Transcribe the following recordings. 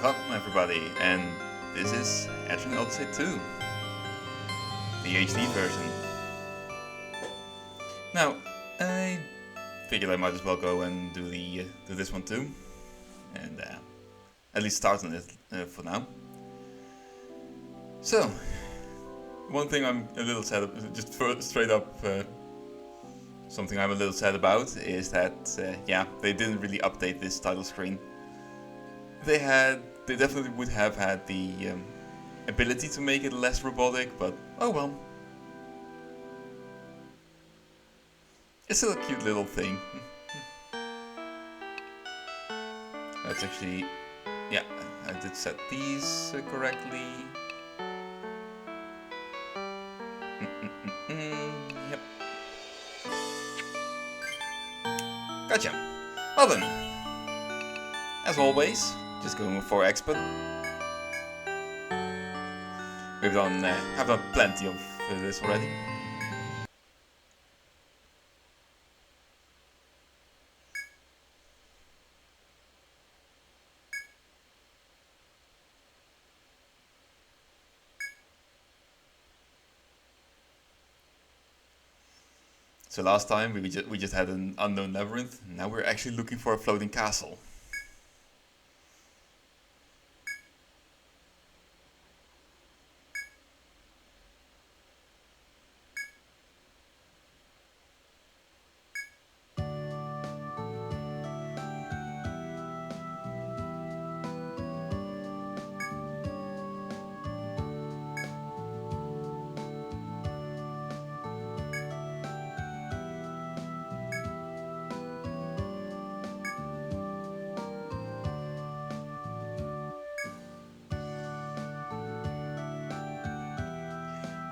Welcome everybody, and this is Etrian Odyssey 2, the HD version. Now, I figured I might as well go and do this one too, and at least start on it for now. So, one thing I'm a little sad about, just straight up, something I'm a little sad about is that, yeah, they didn't really update this title screen. They definitely would have had the ability to make it less robotic, but oh well. It's still a cute little thing. That's actually, yeah, I did set these correctly. Yep. Gotcha. Well then, as always, just going for expert. We've done, have done plenty of this already. So last time we just had an unknown labyrinth. Now we're actually looking for a floating castle.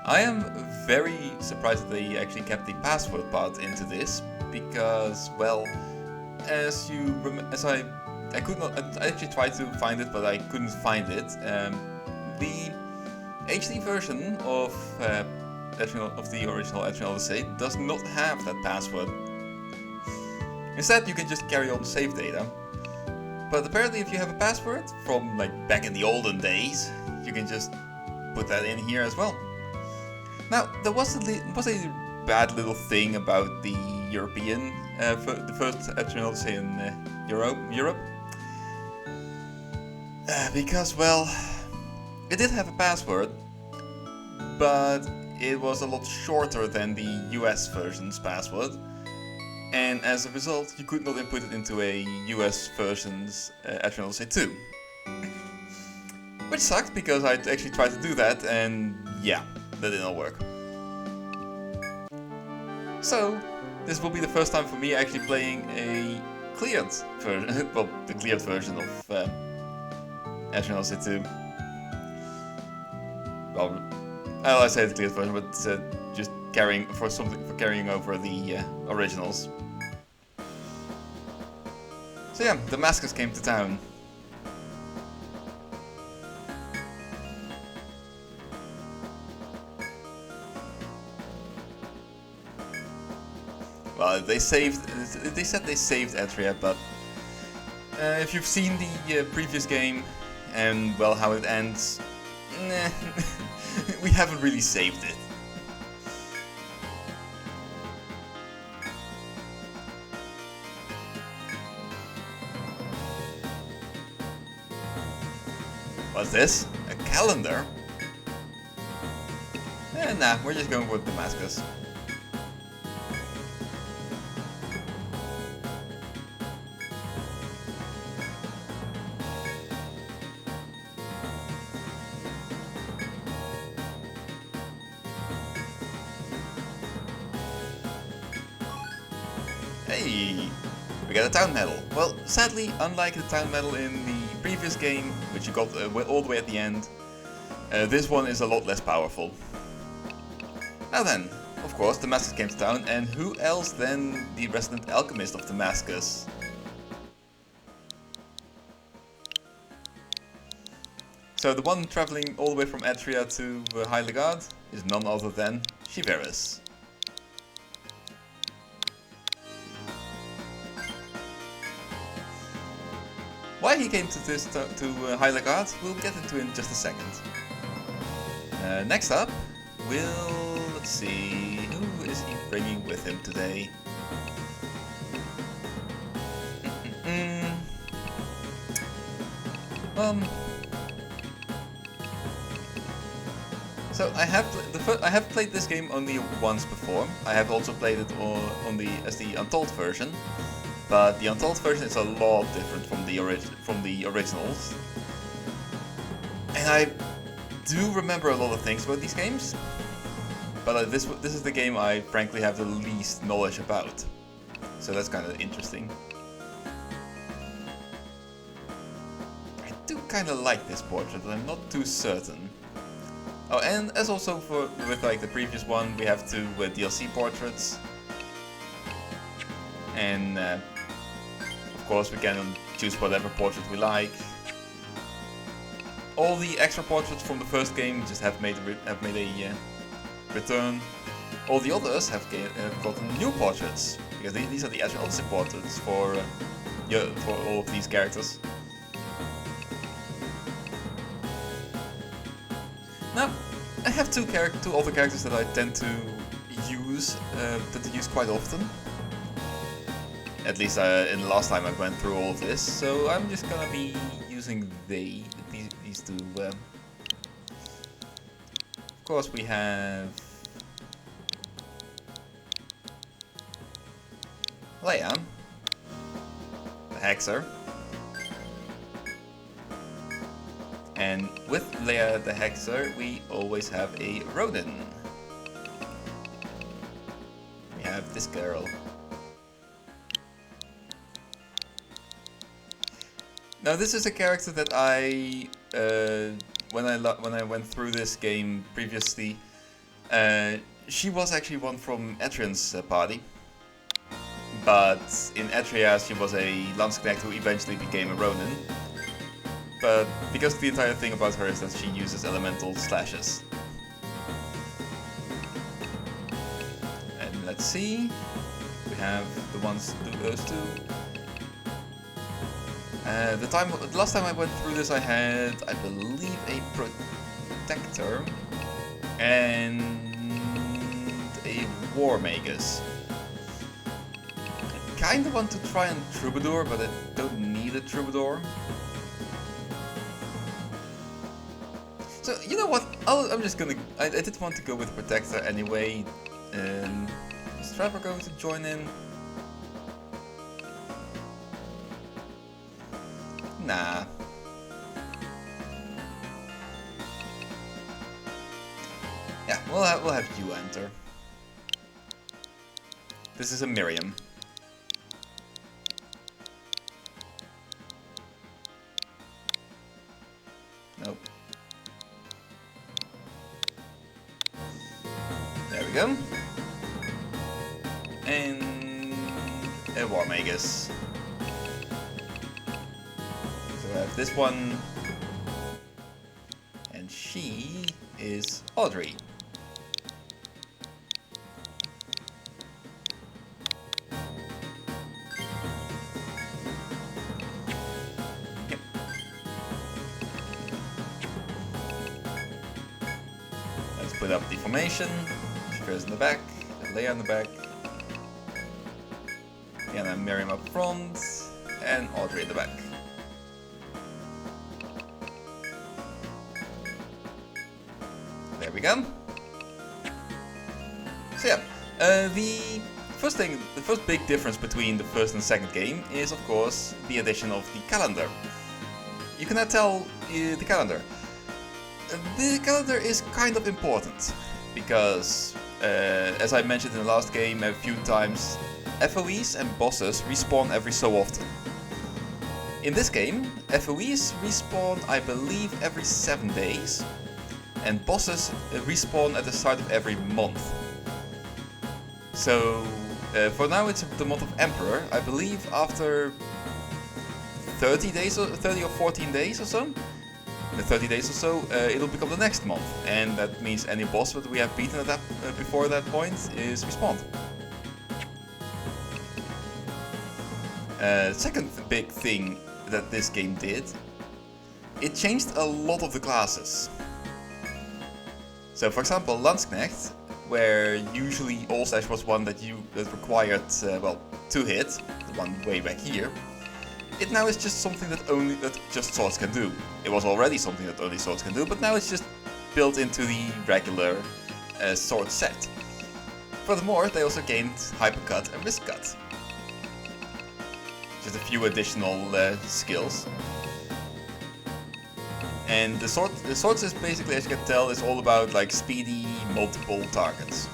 I am very surprised that they actually kept the password part into this, because, well, I actually tried to find it, but I couldn't find it. The HD version of the original Etrian Odyssey does not have that password. Instead, you can just carry on save data. But apparently, if you have a password from like back in the olden days, you can just put that in here as well. Now, there was a bad little thing about the European, the first Etrian Odyssey in Europe. Because, well, it did have a password, but it was a lot shorter than the US version's password. And as a result, you could not input it into a US version's Etrian Odyssey 2. Which sucked, because I actually tried to do that, and yeah, that didn't work. So, this will be the first time for me actually playing a cleared version, well, the cleared version of Etrian Odyssey 2. Well, I say the cleared version, but just carrying over the originals. So yeah, Damascus came to town. Well, they said they saved Etria, but if you've seen the previous game and, well, how it ends, nah, we haven't really saved it. What's this? A calendar? Nah, we're just going with Damascus. Hey, we got a town medal. Well, sadly, unlike the town medal in the previous game, which you got all the way at the end, this one is a lot less powerful. Now then, of course, Damascus came to town, and who else than the resident alchemist of Damascus? So the one traveling all the way from Etria to High Legard is none other than Shiveris. Why he came to this Highland Art, we'll get into in just a second. Next up, let's see, who is he bringing with him today? So I have played this game only once before. I have also played it as the Untold version, but the Untold version is a lot different from the originals. And I do remember a lot of things about these games, but this is the game I frankly have the least knowledge about. So that's kind of interesting. I do kind of like this portrait, but I'm not too certain. Oh, and as also with like the previous one, we have two DLC portraits, and of course we can choose whatever portrait we like. All the extra portraits from the first game just have made a return. All the others have gotten new portraits, because these are the Etrian Odyssey portraits for all of these characters. Now, I have two other characters that I tend to use quite often. At least in the last time I went through all of this, so I'm just gonna be using these two. Of course, we have Leia, the Hexer. And with Leia the Hexer, we always have a Ronin. We have this girl. Now this is a character that I, when I went through this game previously, she was actually one from Etrian's party. But in Etria, she was a Landsknecht who eventually became a Ronin. But because the entire thing about her is that she uses elemental slashes. And let's see, we have those two. The last time I went through this, I had, I believe, a Protector and a War Magus. I kind of want to try on Troubadour, but I don't need a Troubadour. So, you know what, I'm just gonna... I did want to go with Protector anyway. Is Trevor going to join in? Nah. Yeah, we'll have you enter. This is a Miriam. Nope. There we go. And a War Magus. So I have this one. And she is Audrey. Yep. Let's put up the formation. In the back, Leia in the back, and then Miriam up front, and Audrey in the back. There we go. So yeah, the first big difference between the first and second game is, of course, the addition of the calendar. You can now tell the calendar. The calendar is kind of important because, as I mentioned in the last game a few times, FOEs and bosses respawn every so often. In this game, FOEs respawn, I believe, every 7 days, and bosses respawn at the start of every month. So, for now it's the month of Emperor. I believe after 30 or 14 days or so, 30 days or so, it'll become the next month, and that means any boss that we have beaten at that, before that point is respawned. Second big thing that this game did, it changed a lot of the classes. So for example, Landsknecht, where usually all slash was one that required, well, 2 hits, the one way back here, it now is just something that just swords can do. It was already something that only swords can do, but now it's just built into the regular sword set. Furthermore, they also gained Hypercut and Wrist Cut. Just a few additional skills. And the swords is basically, as you can tell, is all about like speedy, multiple targets.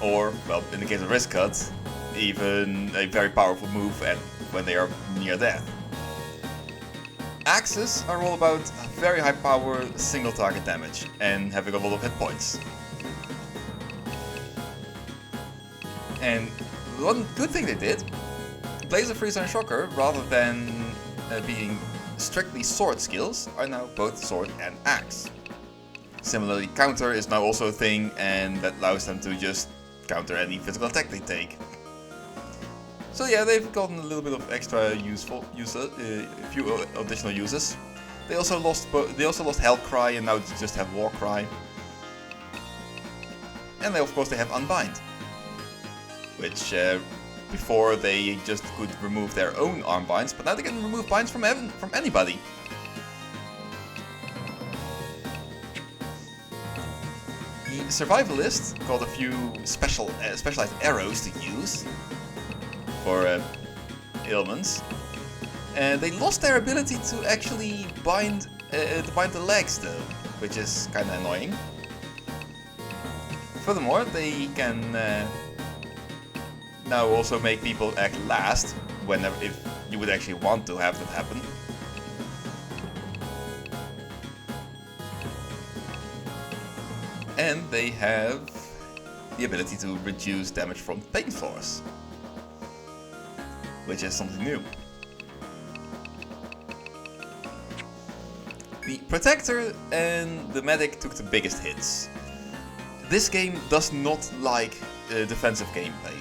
Or, well, in the case of Wrist Cut, even a very powerful move when they are near death. Axes are all about very high power single target damage and having a lot of hit points. And one good thing they did, Blazer Freeze and Shocker, rather than being strictly sword skills, are now both sword and axe. Similarly, counter is now also a thing, and that allows them to just counter any physical attack they take. So yeah, they've gotten a little bit of extra a few additional uses. They also lost Hell Cry and now just have War Cry. And of course they have Unbind, which before they just could remove their own arm binds, but now they can remove binds from anybody. The Survivalist got a few specialized arrows to use for ailments. They lost their ability to actually bind the legs though, which is kind of annoying. Furthermore, they can now also make people act last if you would actually want to have that happen. And they have the ability to reduce damage from pain floors, which is something new. The Protector and the Medic took the biggest hits. This game does not like defensive gameplay.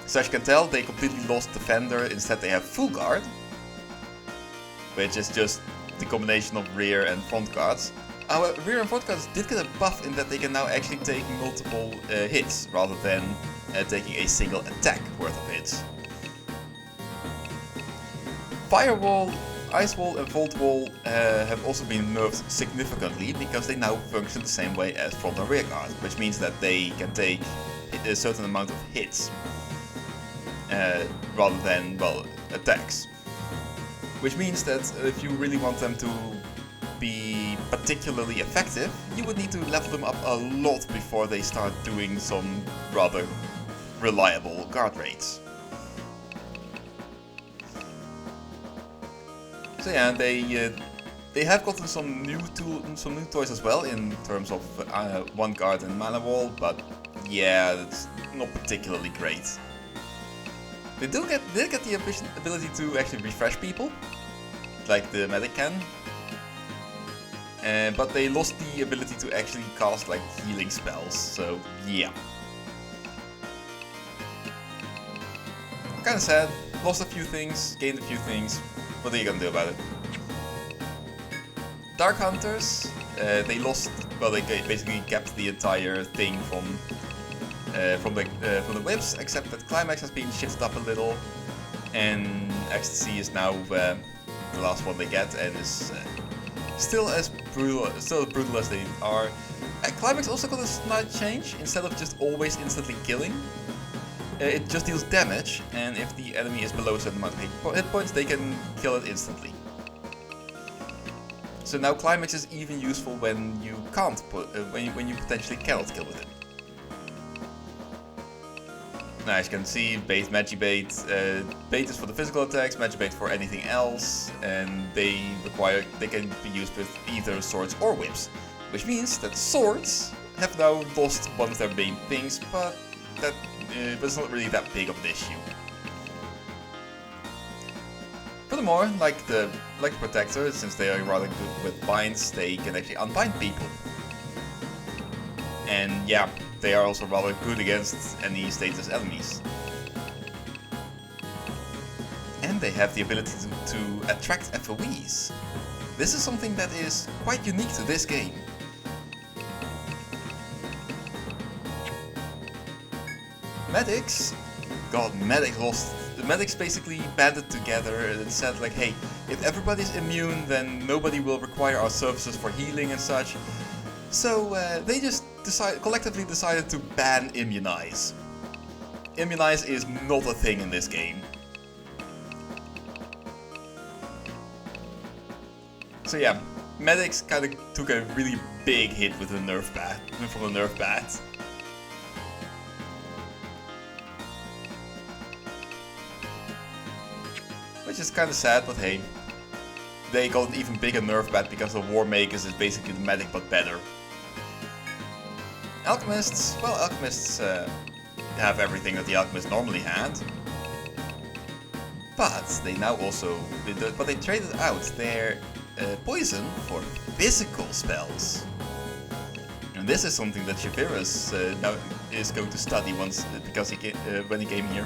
So as you can tell, they completely lost Defender, instead they have Full Guard, which is just the combination of rear and front guards. However, rear and front guards did get a buff in that they can now actually take multiple hits, rather than taking a single attack worth of hits. Firewall, Ice Wall and Vault Wall have also been nerfed significantly, because they now function the same way as front and rear guard, which means that they can take a certain amount of hits rather than, well, attacks. Which means that if you really want them to be particularly effective, you would need to level them up a lot before they start doing some rather reliable guard rates. So yeah, they have gotten some new toys as well in terms of one guard and mana wall, but yeah, it's not particularly great. They did get the ability to actually refresh people, like the Medic can, but they lost the ability to actually cast like healing spells. So yeah, kind of sad. Lost a few things, gained a few things. What are you gonna do about it? Dark Hunters, they lost. Well, they basically kept the entire thing from the whips, except that Climax has been shifted up a little, and Ecstasy is now the last one they get, and is still as brutal as they are. Climax also got a slight change. Instead of just always instantly killing, it just deals damage, and if the enemy is below a certain amount of hit points, they can kill it instantly. So now Climax is even useful when you can't when you potentially cannot kill with it. Now as you can see, Magibait is for the physical attacks, Magibait for anything else, and they can be used with either swords or whips, which means that swords have now lost one of their main things, but it's not really that big of an issue. Furthermore, like the Protector, since they are rather good with binds, they can actually unbind people. And yeah, they are also rather good against any status enemies. addition, they have the ability to attract FOEs. This is something that is quite unique to this game. Medics? God, Medics basically banded together and said like, hey, if everybody's immune, then nobody will require our services for healing and such. So they just collectively decided to ban Immunize. Immunize is not a thing in this game. So yeah, Medics kind of took a really big hit with the nerf bat, from the nerf bat. Which is kind of sad, but hey, they got an even bigger nerf bat because the War Makers is basically the medic but better. Alchemists, well, Alchemists have everything that the Alchemists normally had, but they now also, but they traded out their poison for physical spells. And this is something that Shapiras now is going to study once, because when he came here.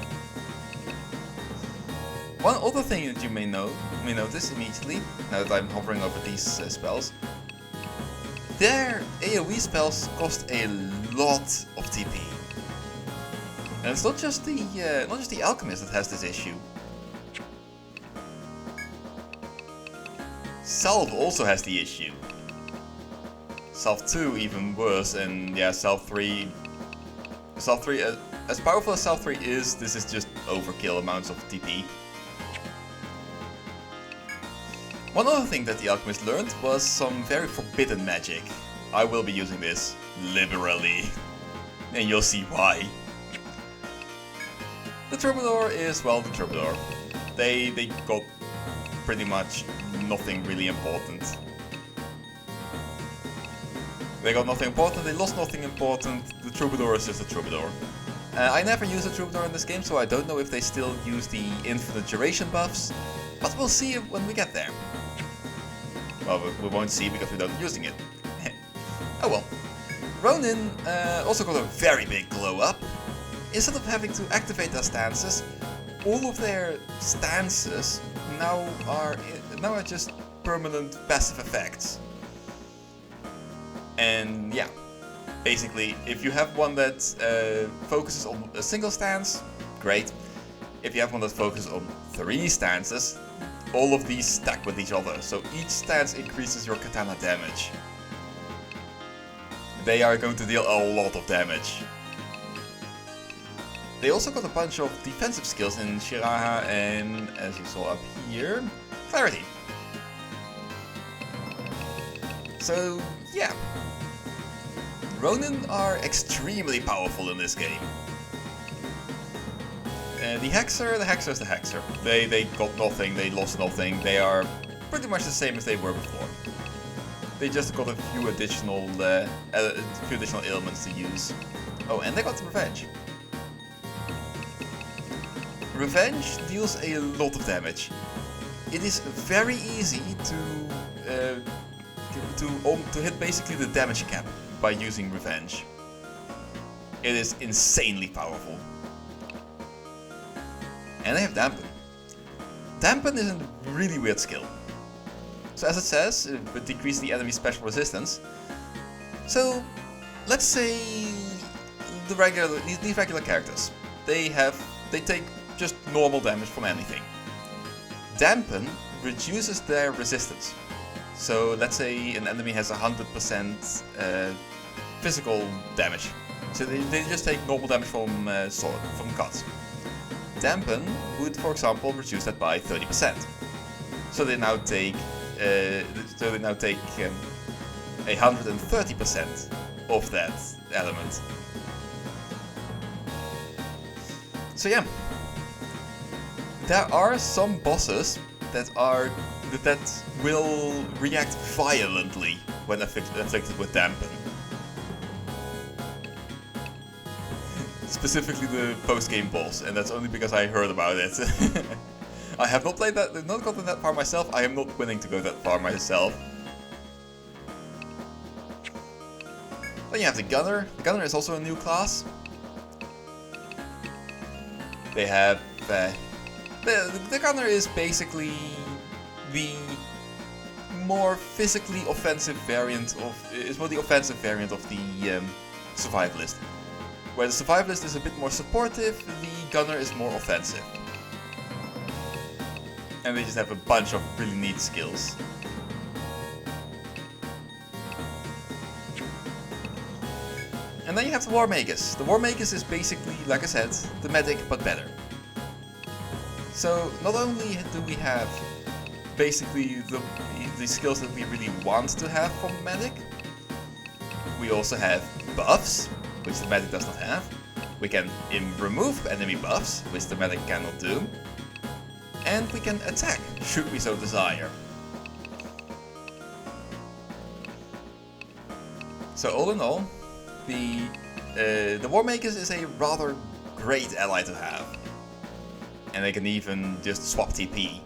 One other thing that you may notice immediately, now that I'm hovering over these spells, their AoE spells cost a lot of TP. And it's not just the Alchemist that has this issue. Salve also has the issue. Salve 2 even worse, and yeah, Salve 3, as powerful as Salve 3 is, this is just overkill amounts of TP. One other thing that the Alchemist learned was some very forbidden magic. I will be using this liberally, and you'll see why. The Troubadour is, well, the Troubadour. They got pretty much nothing really important. They got nothing important, they lost nothing important, the Troubadour is just a Troubadour. I never used a Troubadour in this game, so I don't know if they still use the infinite duration buffs, but we'll see when we get there. Well, we won't see because we're not using it. Oh well. Ronin also got a very big glow up. Instead of having to activate their stances, all of their stances now are just permanent passive effects. And yeah, basically, if you have one that focuses on a single stance, great. If you have one that focuses on 3 stances, all of these stack with each other, so each stance increases your katana damage. They are going to deal a lot of damage. They also got a bunch of defensive skills in Shiraha and, as you saw up here, Clarity. So yeah, Ronin are extremely powerful in this game. The Hexer is the Hexer. They got nothing, they lost nothing, they are pretty much the same as they were before. They just got a few additional ailments to use. Oh, and they got Revenge. Revenge deals a lot of damage. It is very easy to hit basically the damage cap by using Revenge. It is insanely powerful. And they have Dampen. Dampen is a really weird skill. So as it says, it decreases the enemy's special resistance. So let's say these regular characters, they take just normal damage from anything. Dampen reduces their resistance. So let's say an enemy has 100% physical damage. So they just take normal damage from cuts. Dampen would, for example, reduce that by 30%. So they now take 130% of that element. So yeah, there are some bosses that will react violently when afflicted with Dampen. Specifically the post-game boss, and that's only because I heard about it. I have not played that, not gotten that far myself. I am not willing to go that far myself. Then you have the Gunner. The Gunner is also a new class. They have The gunner is basically the more physically offensive variant of the offensive variant of the survivalist. Where the survivalist is a bit more supportive, the gunner is more offensive. And they just have a bunch of really neat skills. And then you have the War Magus. The War Magus is basically, like I said, the medic, but better. So not only do we have basically the skills that we really want to have from the medic, we also have buffs, which the medic does not have. We can remove enemy buffs, which the medic cannot do. And we can attack, should we so desire. So all in all, the War Magus is a rather great ally to have. And they can even just swap TP.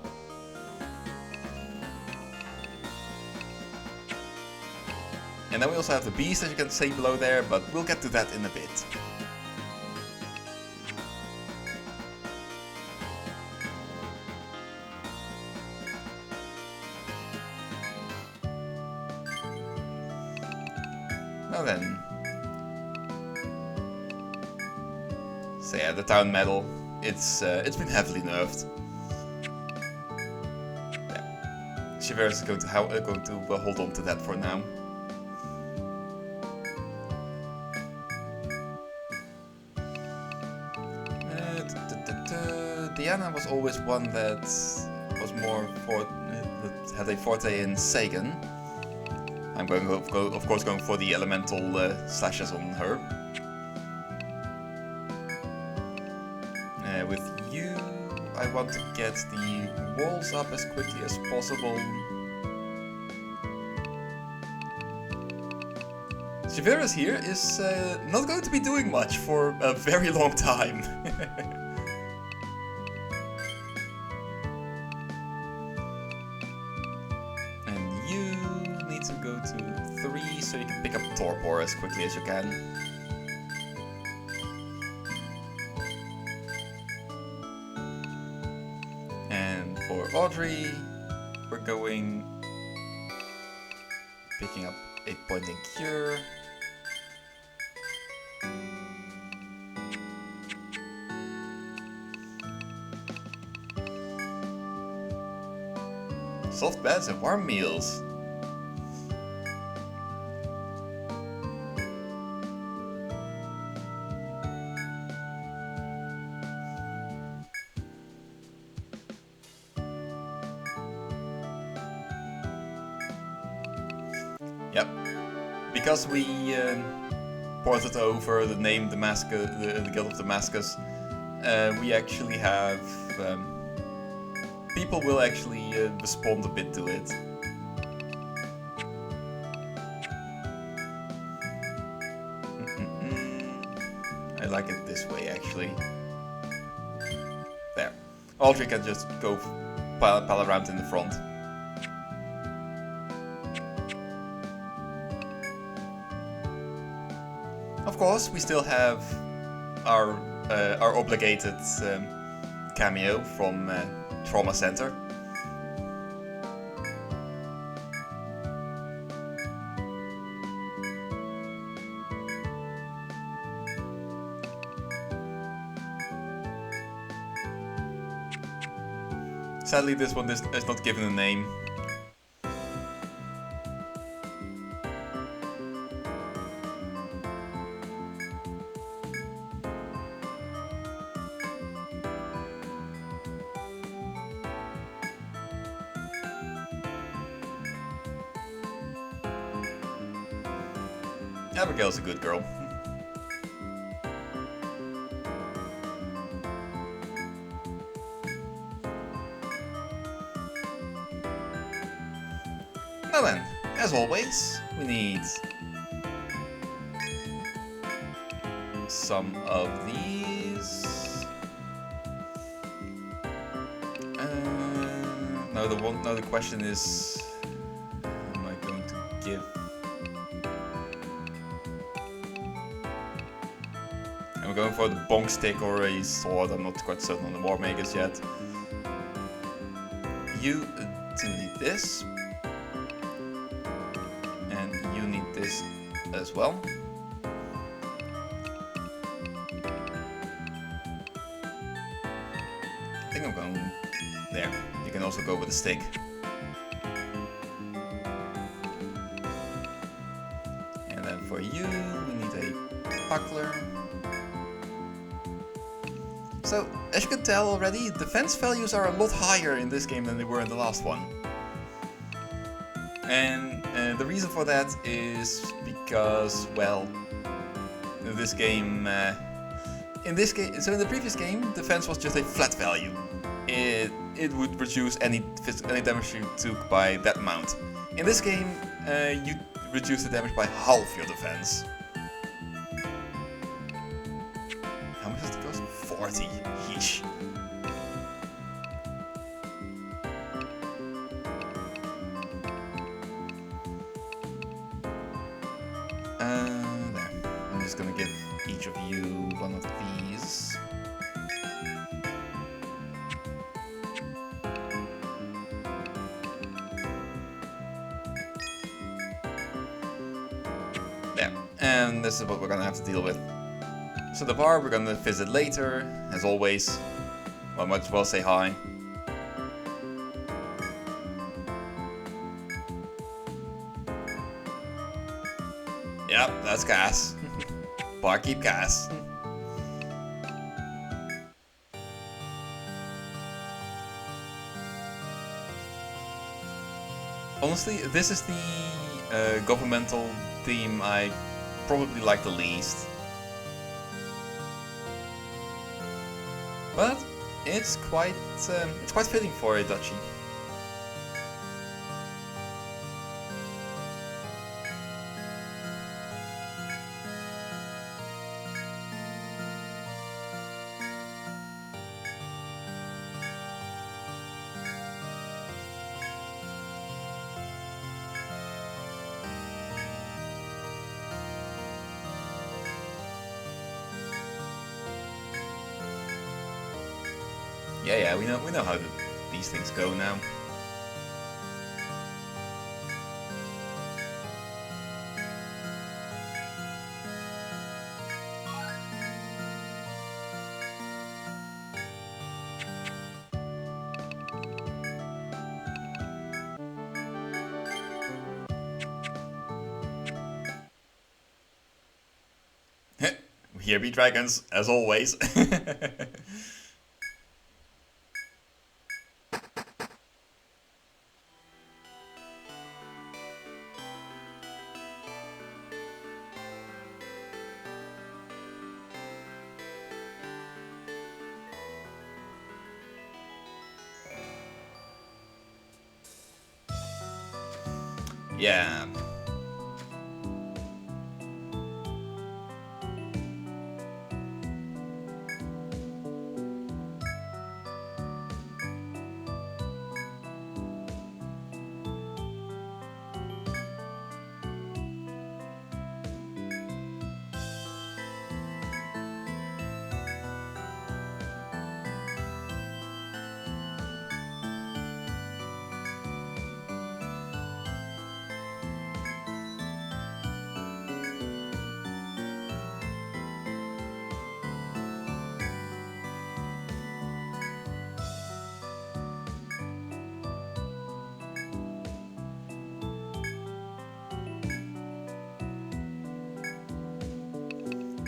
And then we also have the Beast, as you can see below there, but we'll get to that in a bit. Now then. So yeah, the Town Medal, it's been heavily nerfed. Yeah. Shiveris is going to hold on to that for now. Diana was always one that was more that had a forte in Sagan. I'm going of course going for the elemental slashes on her. With you, I want to get the walls up as quickly as possible. Shiveris here is not going to be doing much for a very long time. And you need to go to 3 so you can pick up Torpor as quickly as you can. For Audrey, we're picking up 8-point in Cure. Soft beds and warm meals. Yep, because we ported over the name Damascus, the Guild of Damascus, we actually have people will actually respond a bit to it. I like it this way actually. There, Audrey can just go pal around in the front. Of course, we still have our obligated cameo from Trauma Center. Sadly, this one is not given a name. Abigail's a good girl. Now then, as always, we need some of these. Now the question is, am I going to give? I'm going for the bonk stick or a sword. I'm not quite certain on the War Magus yet. you do need this. And you need this as well. I think I'm going there. You can also go with a stick. And then for you, we need a buckler. So, as you can tell already, defense values are a lot higher in this game than they were in the last one. And the reason for that is because, well, in this game, so in the previous game, defense was just a flat value. It would reduce any damage you took by that amount. In this game, you reduce the damage by half your defense. How much does it cost? 40. Yeesh. There. I'm just gonna give each of you one of these. There. And this is what we're gonna have to deal with. So the bar we're gonna visit later, as always. Well, might as well say hi. Yep, that's Cass. Barkeep Cass. Honestly, this is the governmental theme I probably like the least. But it's quite fitting for a duchy. Yeah, we know how these things go now. Here be dragons, as always. Yeah.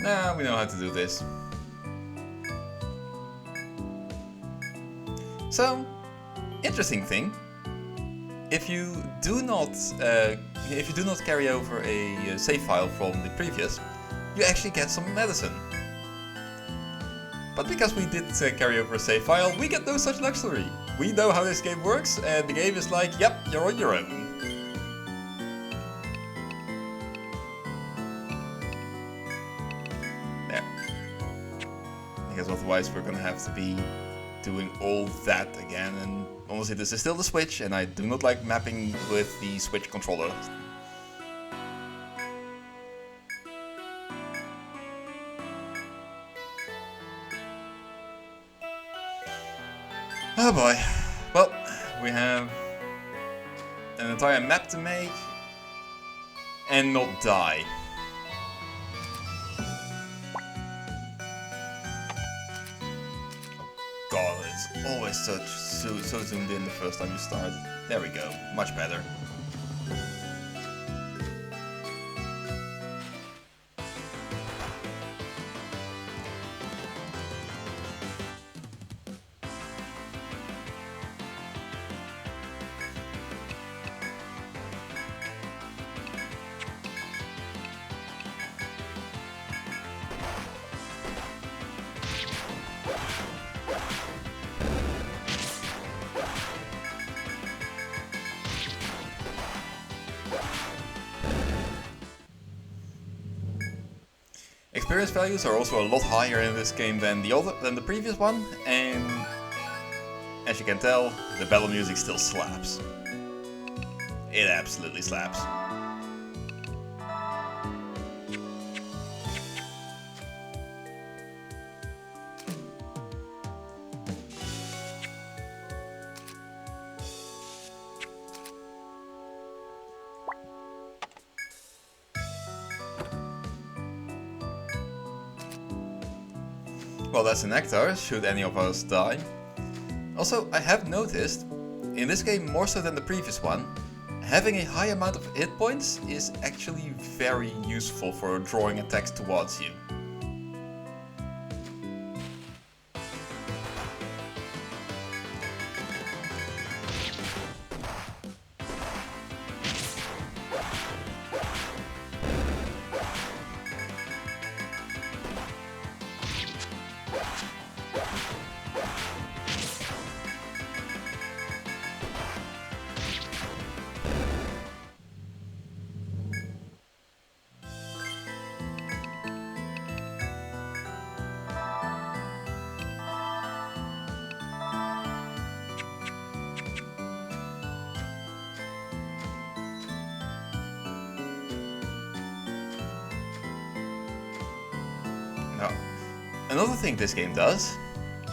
Now we know how to do this. So, interesting thing. If you do not carry over a save file from the previous, you actually get some medicine. But because we did carry over a save file, we get no such luxury. We know how this game works, and the game is like, yep, you're on your own. Because otherwise we're gonna have to be doing all that again, and honestly this is still the Switch and I do not like mapping with the Switch controller. Oh boy. Well, We have an entire map to make and not die. God, it's always so zoomed in the first time you start. There we go, much better. Experience values are also a lot higher in this game than the previous one, and as you can tell, the battle music still slaps. It absolutely slaps. Well, that's a nectar, should any of us die. Also, I have noticed, in this game more so than the previous one, having a high amount of hit points is actually very useful for drawing attacks towards you. Now, another thing this game does,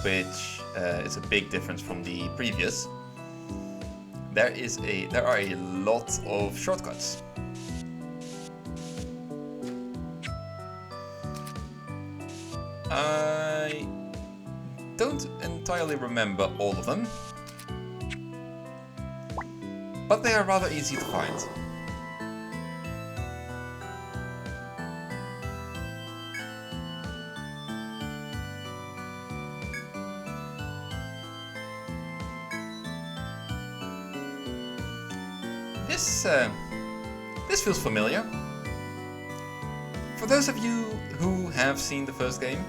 which is a big difference from the previous, there are a lot of shortcuts. I don't entirely remember all of them, but they are rather easy to find. This feels familiar. For those of you who have seen the first game,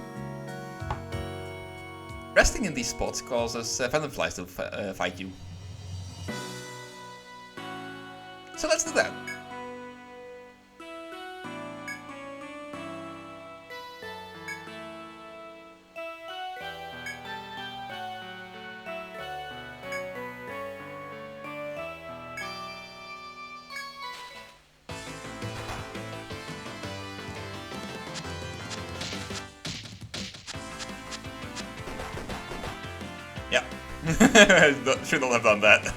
resting in these spots causes phantom flies to fight you. So let's do that. Yeah, should not have done that.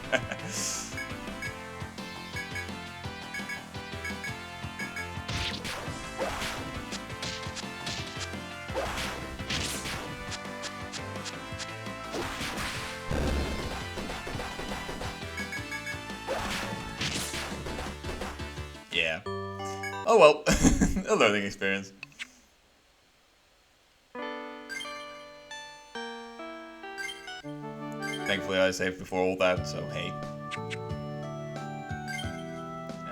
Yeah. Oh well, a learning experience. Thankfully I saved before all that, so hey.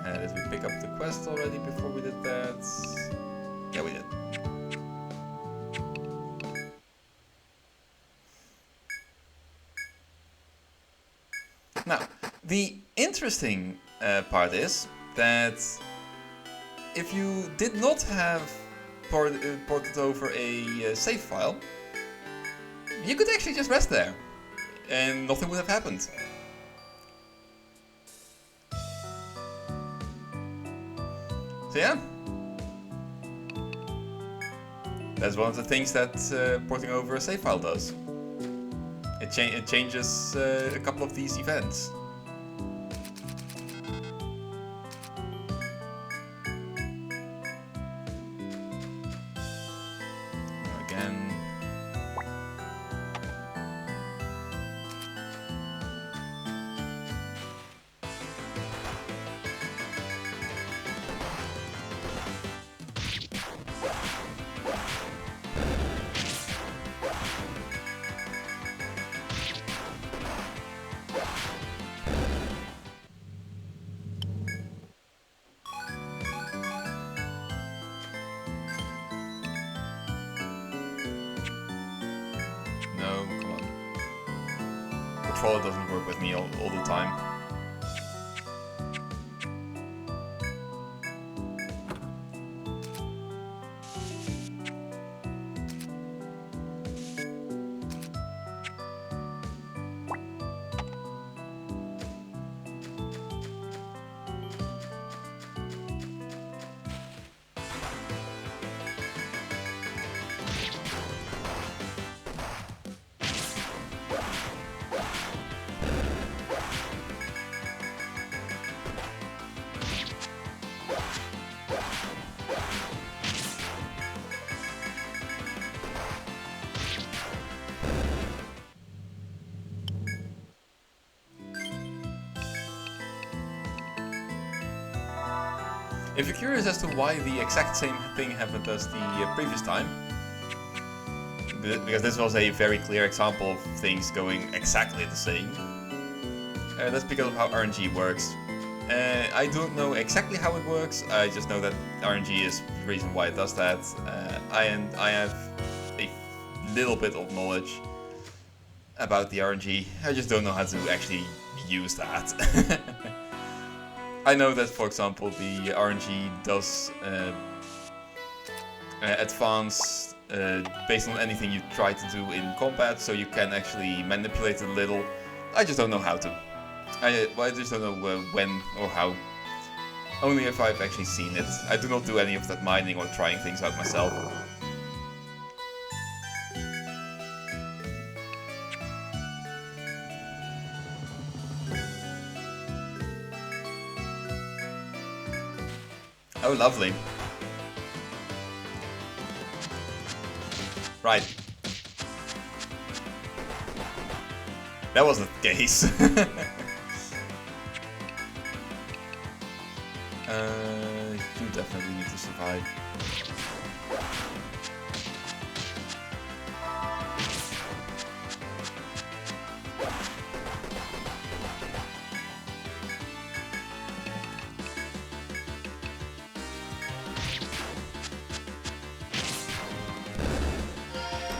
Did we pick up the quest already before we did that? Yeah, we did. Now, the interesting part is that if you did not have ported over a save file, you could actually just rest there, and nothing would have happened. So yeah, that's one of the things that porting over a save file does. It it changes a couple of these events. Again. No, come on. Controller doesn't work with me all the time. If you're curious as to why the exact same thing happened as the previous time, because this was a very clear example of things going exactly the same, that's because of how RNG works. I don't know exactly how it works, I just know that RNG is the reason why it does that. I have a little bit of knowledge about the RNG, I just don't know how to actually use that. I know that, for example, the RNG does advance based on anything you try to do in combat, so you can actually manipulate it a little. I just don't know how to. I just don't know when or how. Only if I've actually seen it. I do not do any of that mining or trying things out myself. Oh, lovely. Right. That wasn't the case. You definitely need to survive.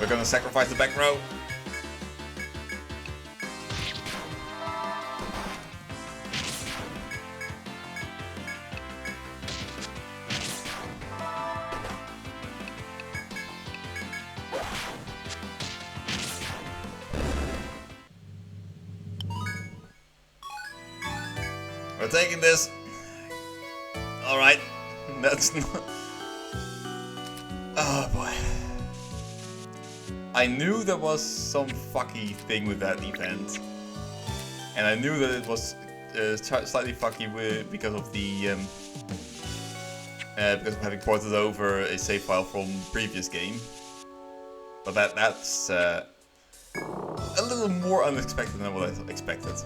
We're gonna sacrifice the back row. We're taking this. Alright. That's not... Oh boy. I knew there was some fucky thing with that event. And I knew that it was slightly fucky because of the... because of having ported over a save file from the previous game. But that's a little more unexpected than what I expected.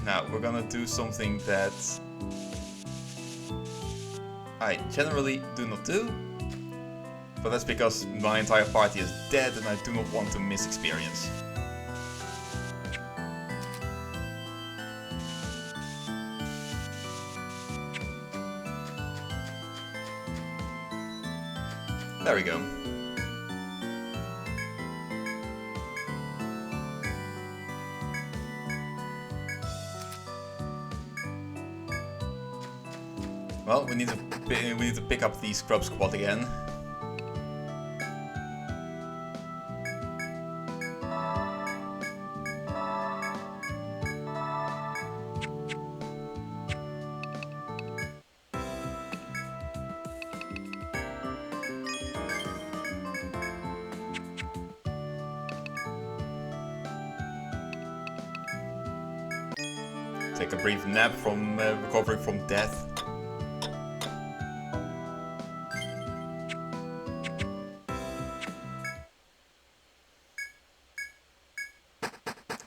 Now, we're gonna do something that I generally do not do, but that's because my entire party is dead and I do not want to miss experience. There we go. Well, we need to pick up the scrub squad again. take a brief nap from recovering from death.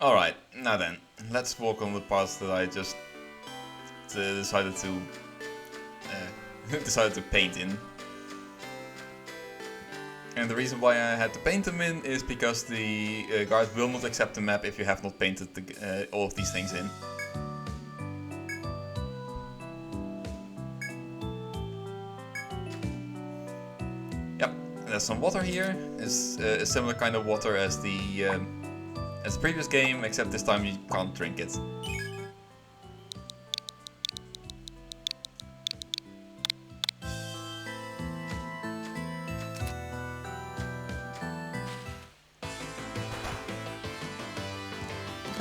Alright, now then, let's walk on the paths that I just decided to paint in. And the reason why I had to paint them in is because the guard will not accept the map if you have not painted all of these things in. Yep, there's some water here. It's a similar kind of water as the previous game, except this time you can't drink it.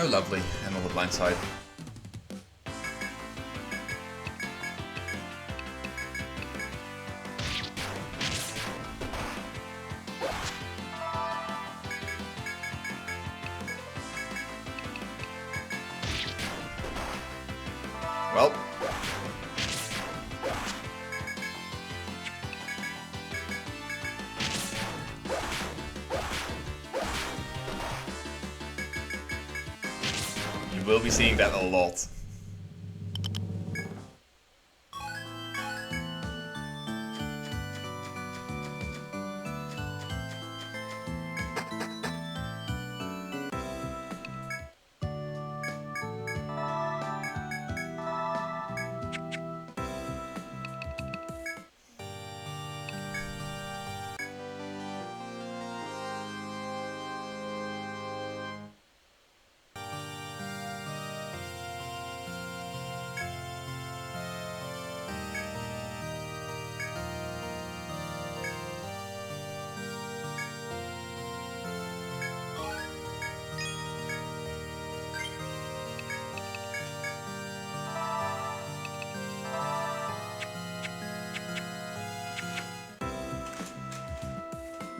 Oh lovely, and on the blind side. Well. You will be seeing that a lot.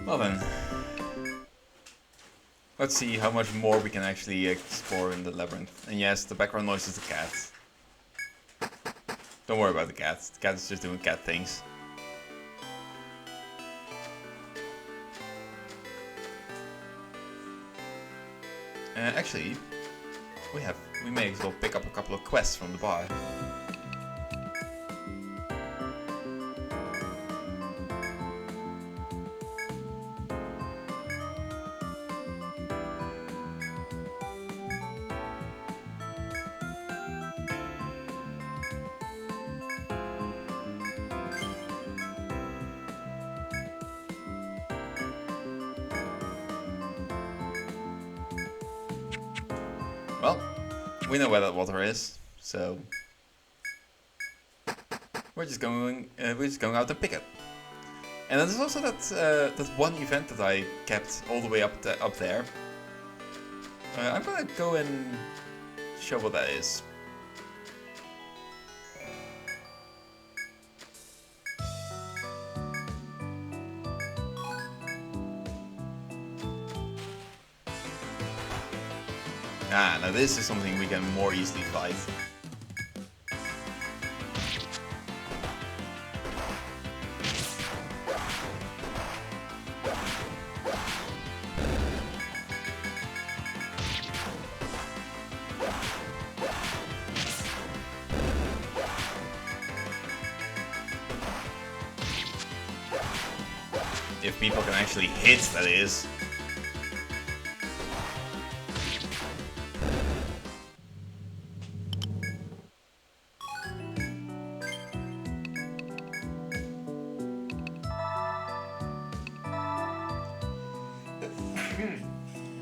Well then, let's see how much more we can actually explore in the labyrinth. And yes, the background noise is the cat. Don't worry about the cat. The cat is just doing cat things. Actually, we may as well pick up a couple of quests from the bar. Well, we know where that water is, so we're just going out and pick it. And there's also that one event that I kept all the way up there. I'm gonna go and show what that is. Ah, now this is something we can more easily fight. If people can actually hit, that is.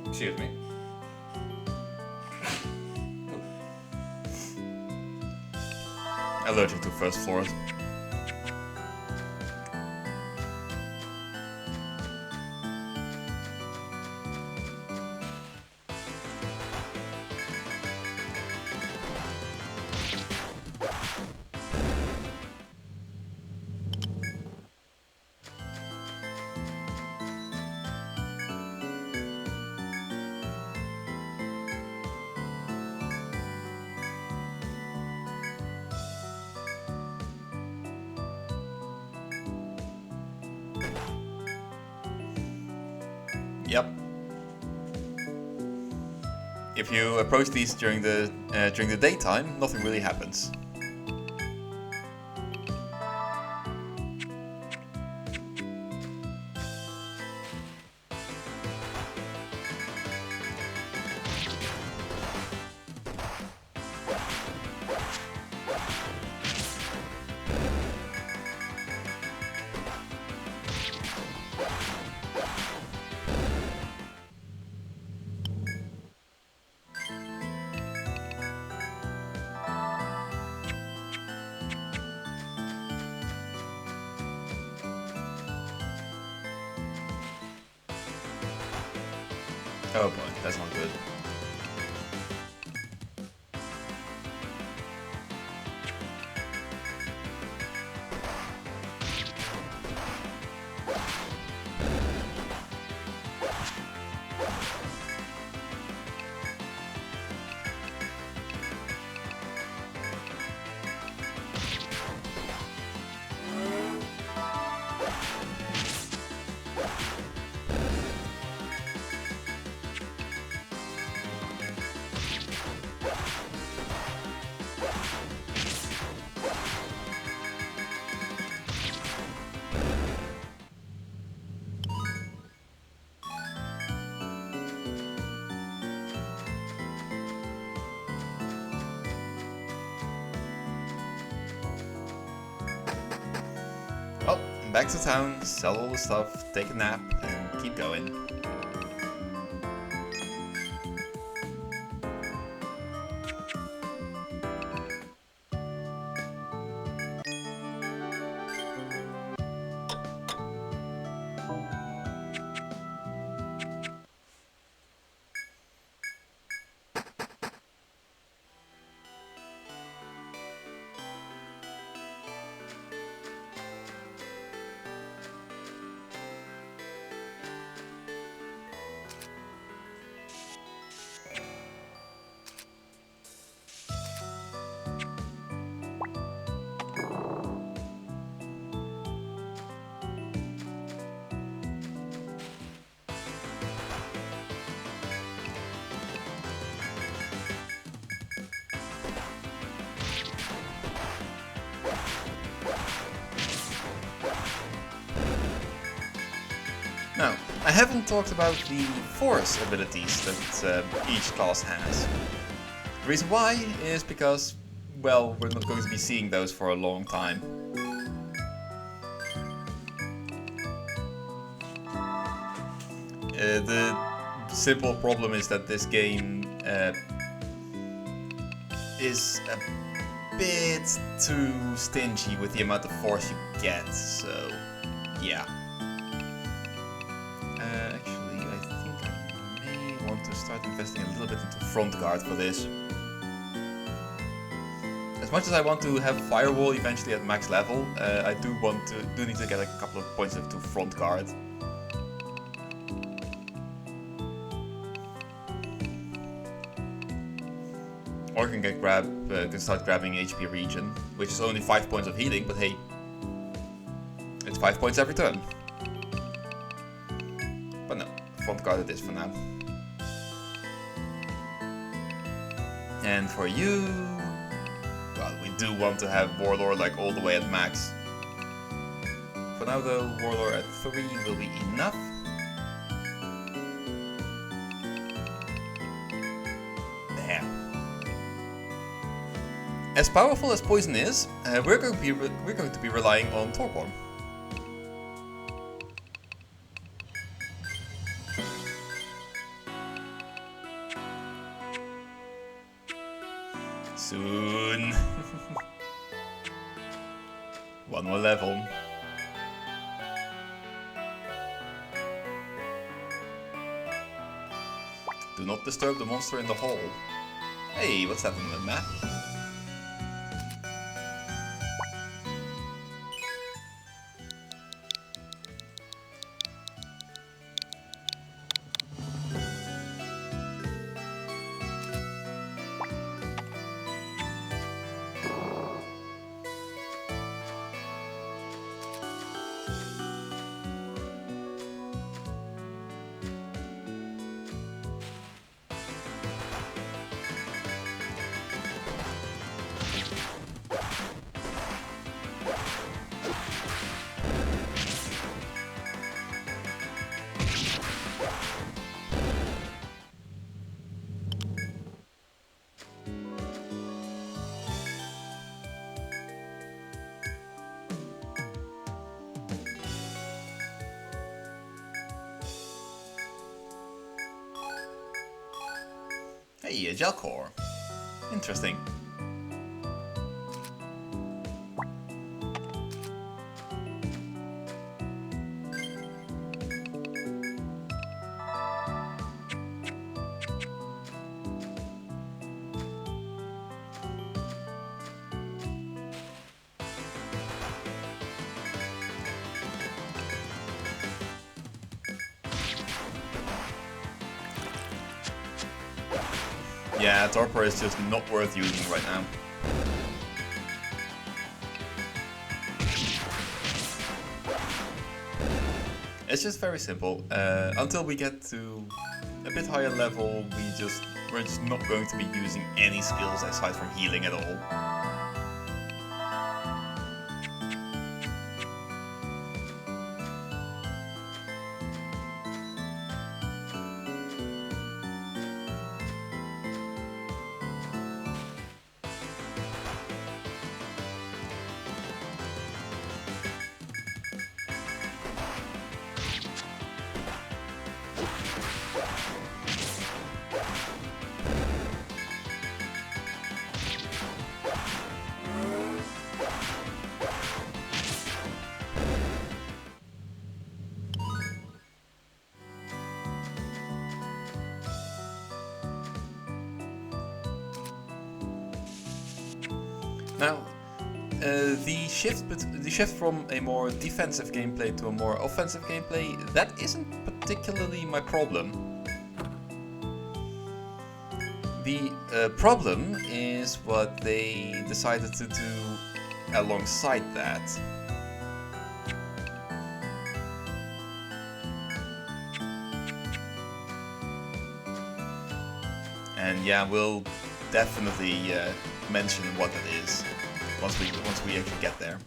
Excuse me. Allergic to first floors. Yep. If you approach these during the daytime, nothing really happens. Oh boy, that's not good. Well, back to town, sell all the stuff, take a nap, and keep going. Now, I haven't talked about the force abilities that each class has. The reason why is because, well, we're not going to be seeing those for a long time. The simple problem is that this game is a bit too stingy with the amount of force you get, so yeah. Actually, I think I may want to start investing a little bit into front guard for this. As much as I want to have firewall eventually at max level, I do need to get a couple of points into front guard. Or I can start grabbing HP regen, which is only 5 points of healing, but hey, it's 5 points every turn. But no, front guard it is for now. And for you, well, we do want to have Warlord like all the way at max. For now though, Warlord at 3 will be enough. There. As powerful as poison is, we're going to be relying on Torpor. Soon. One more level. Do not disturb the monster in the hall. Hey, what's that on the map? Hey, a gel core. Interesting. Yeah, Torpor is just not worth using right now. It's just very simple. Until we get to a bit higher level, we're just not going to be using any skills aside from healing at all. Now, the shift from a more defensive gameplay to a more offensive gameplay, that isn't particularly my problem. The problem is what they decided to do alongside that. And yeah, we'll definitely mention what that is once we actually get there.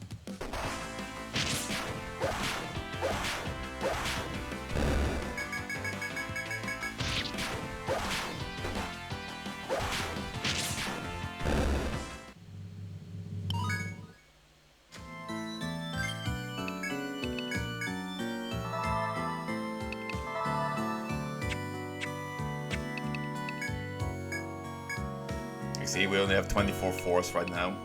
See, we only have 24 force right now.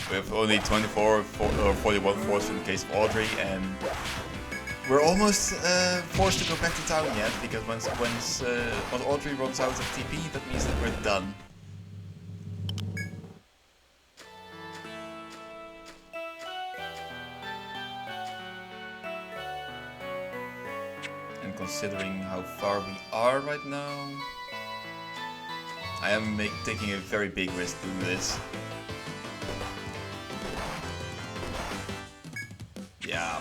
We have only 24 or 41 force in the case of Audrey, and we're almost forced to go back to town yet, because once Audrey runs out of TP, that means that we're done. And considering how far we are right now, I am taking a very big risk doing this. Yeah.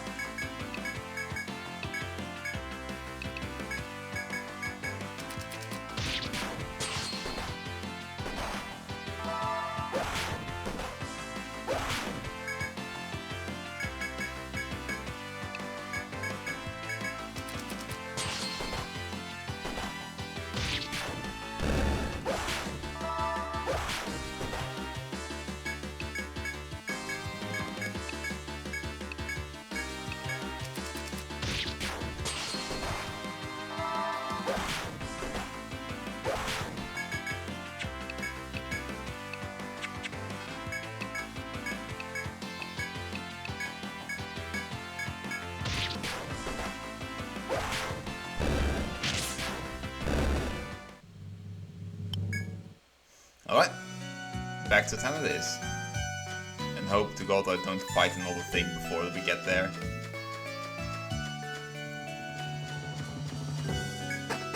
Alright, back to town it is. And hope to God I don't fight another thing before we get there.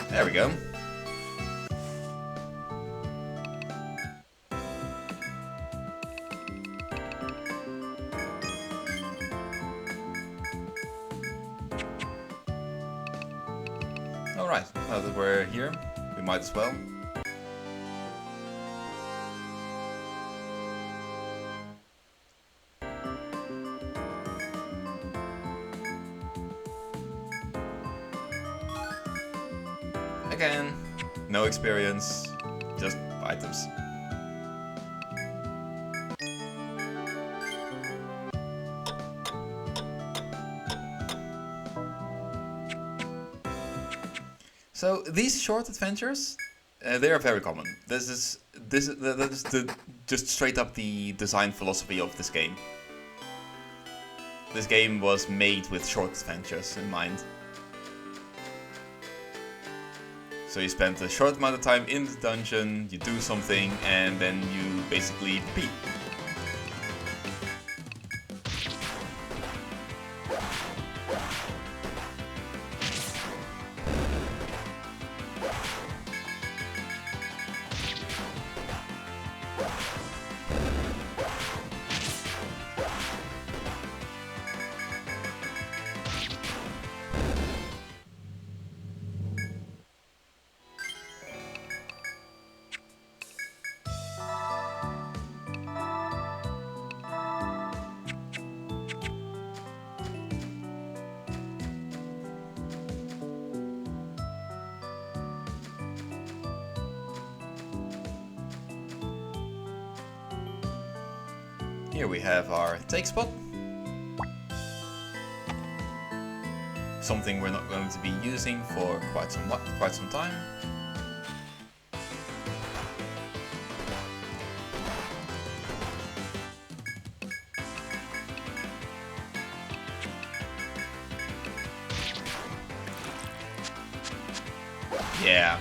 There we go. Alright, now that we're here, we might as well. Again. No experience, just items. So these short adventures, they are very common. That is just straight up the design philosophy of this game. This game was made with short adventures in mind. So you spend a short amount of time in the dungeon, you do something, and then you basically beat. Here we have our take spot. Something we're not going to be using for quite some time. Yeah.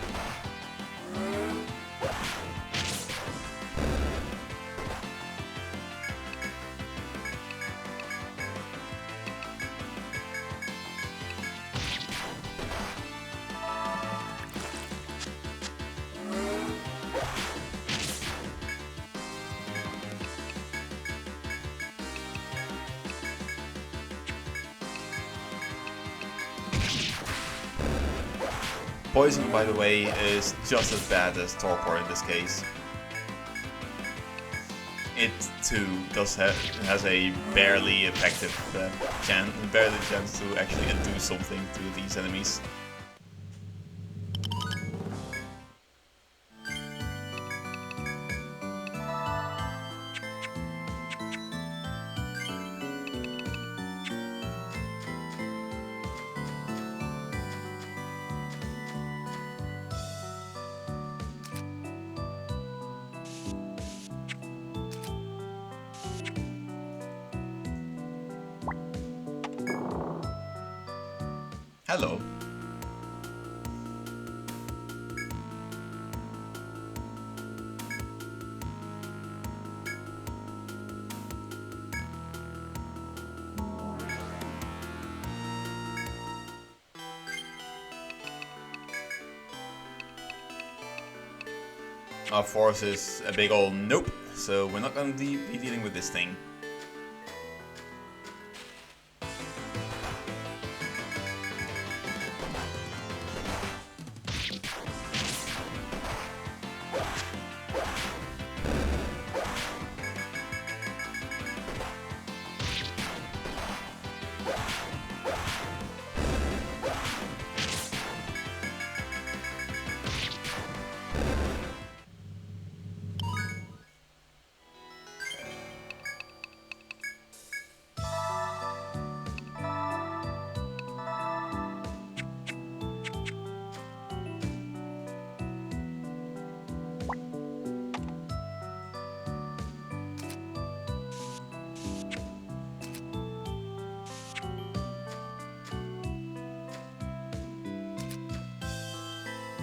Poison, by the way, is just as bad as torpor in this case. It too has a barely effective chance to actually do something to these enemies. Hello. Our force is a big ol' nope, so we're not going to be dealing with this thing.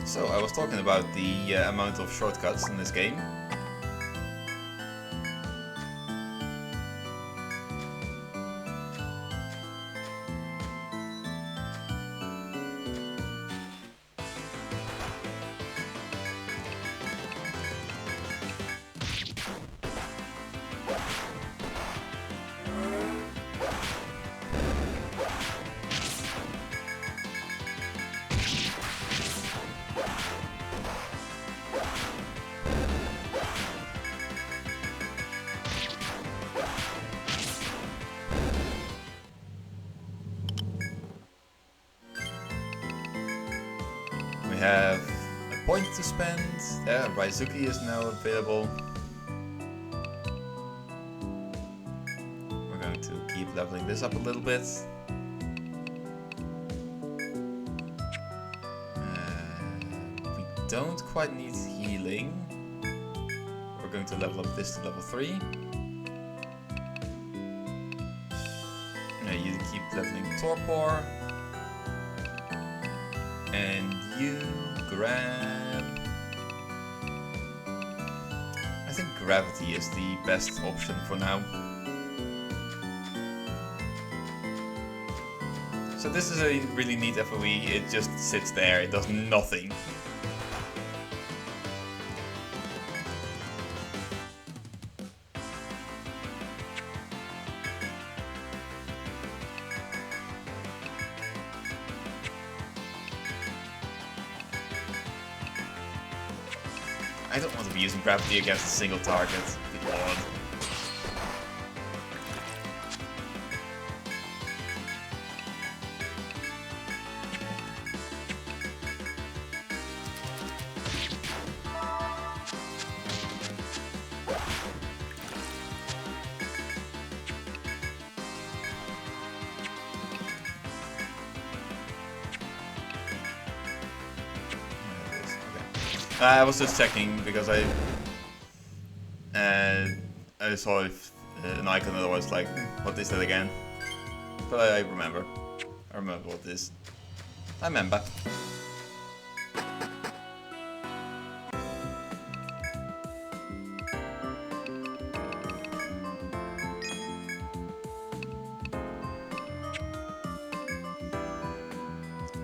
So I was talking about the amount of shortcuts in this game. We have a point strength to spend. Yeah, Raizuki is now available. We're going to keep leveling this up a little bit. We don't quite need healing. We're going to level up this to level 3. You keep leveling Torpor. And you grab... I think Gravity is the best option for now. So this is a really neat FOE, it just sits there, it does nothing. I don't want to be using Gravity against a single target. Good lord. I was just checking because I saw an icon that was like, what is that again? But I remember. I remember what it is. I remember.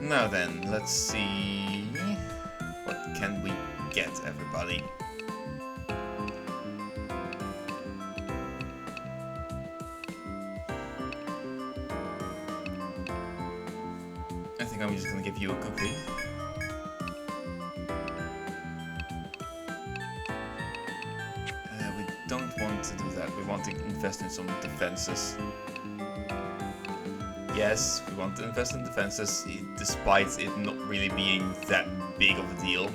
Now then, let's see. What can we get, everybody? I think I'm just gonna give you a cookie. We don't want to do that. We want to invest in some defenses. Yes, we want to invest in defenses, despite it not really being that big of a deal.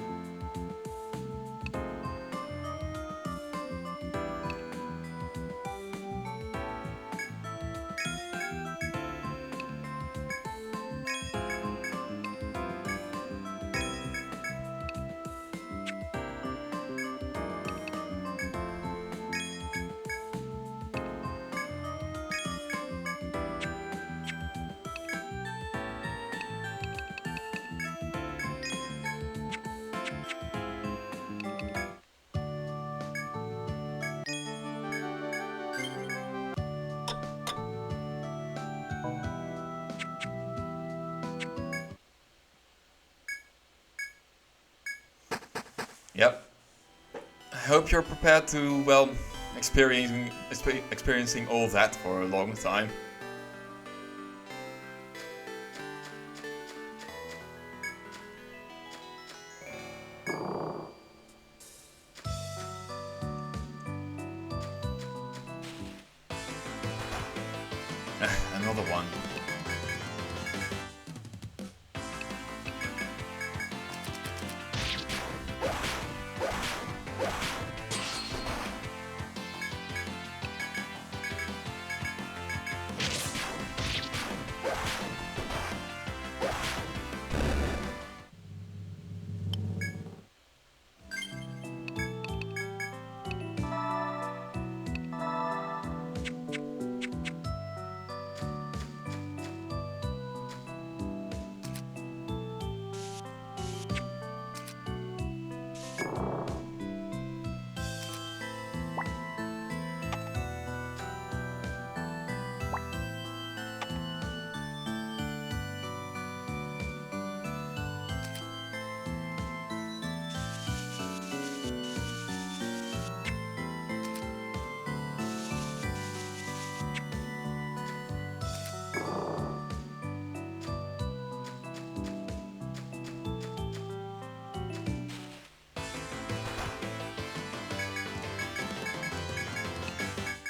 Yep. I hope you're prepared to, well, experiencing all that for a long time. Another one.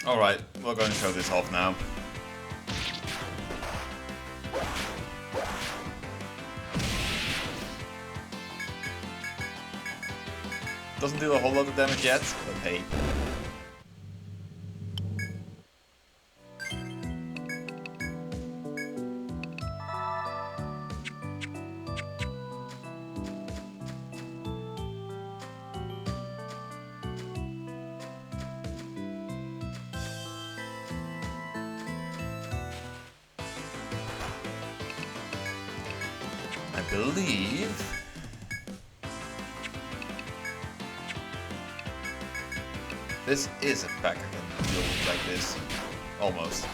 Alright, we're going to show this off now. Doesn't deal a whole lot of damage yet, but hey. I believe this is a pack I can deal with like this. Almost.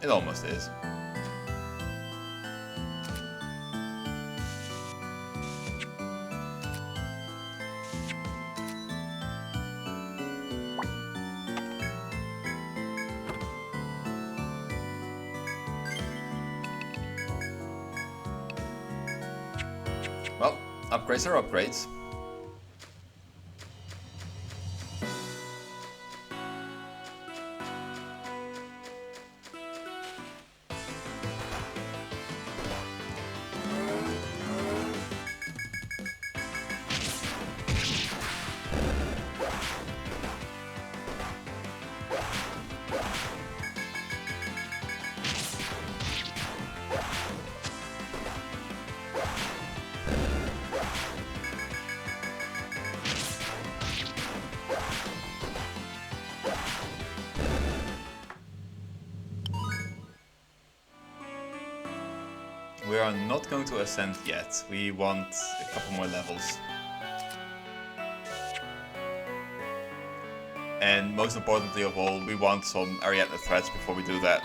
It almost is. Well, upgrades are upgrades. We are not going to ascend yet. We want a couple more levels. And most importantly of all, we want some Ariadne threads before we do that.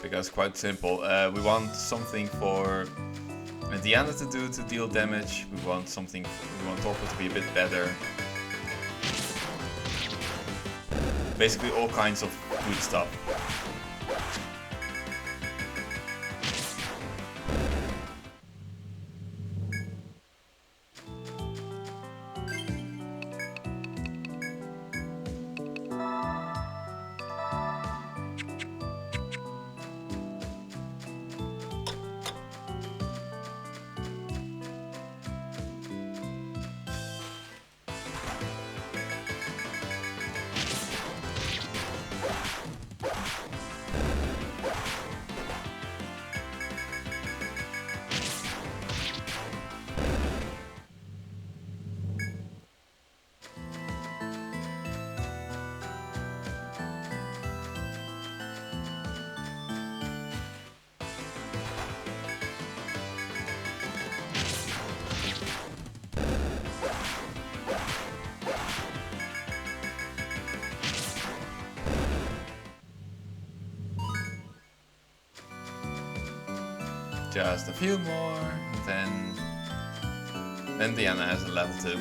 Because quite simple, we want something for Diana to do to deal damage. We want something. We want Torpo to be a bit better. Basically, all kinds of good stuff. Just a few more, and then Diana has a level 2.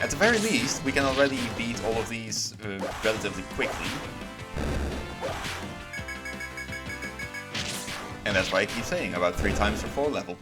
At the very least, we can already beat all of these relatively quickly. And that's why I keep saying about 3 times for 4 level.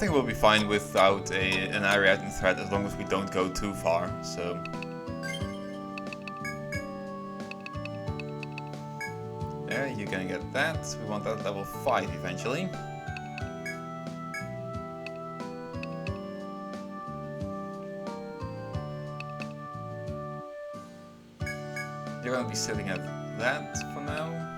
think we'll be fine without an Ariadne threat as long as we don't go too far, so... There, you're gonna get that. We want that level 5 eventually. You're gonna be sitting at that for now.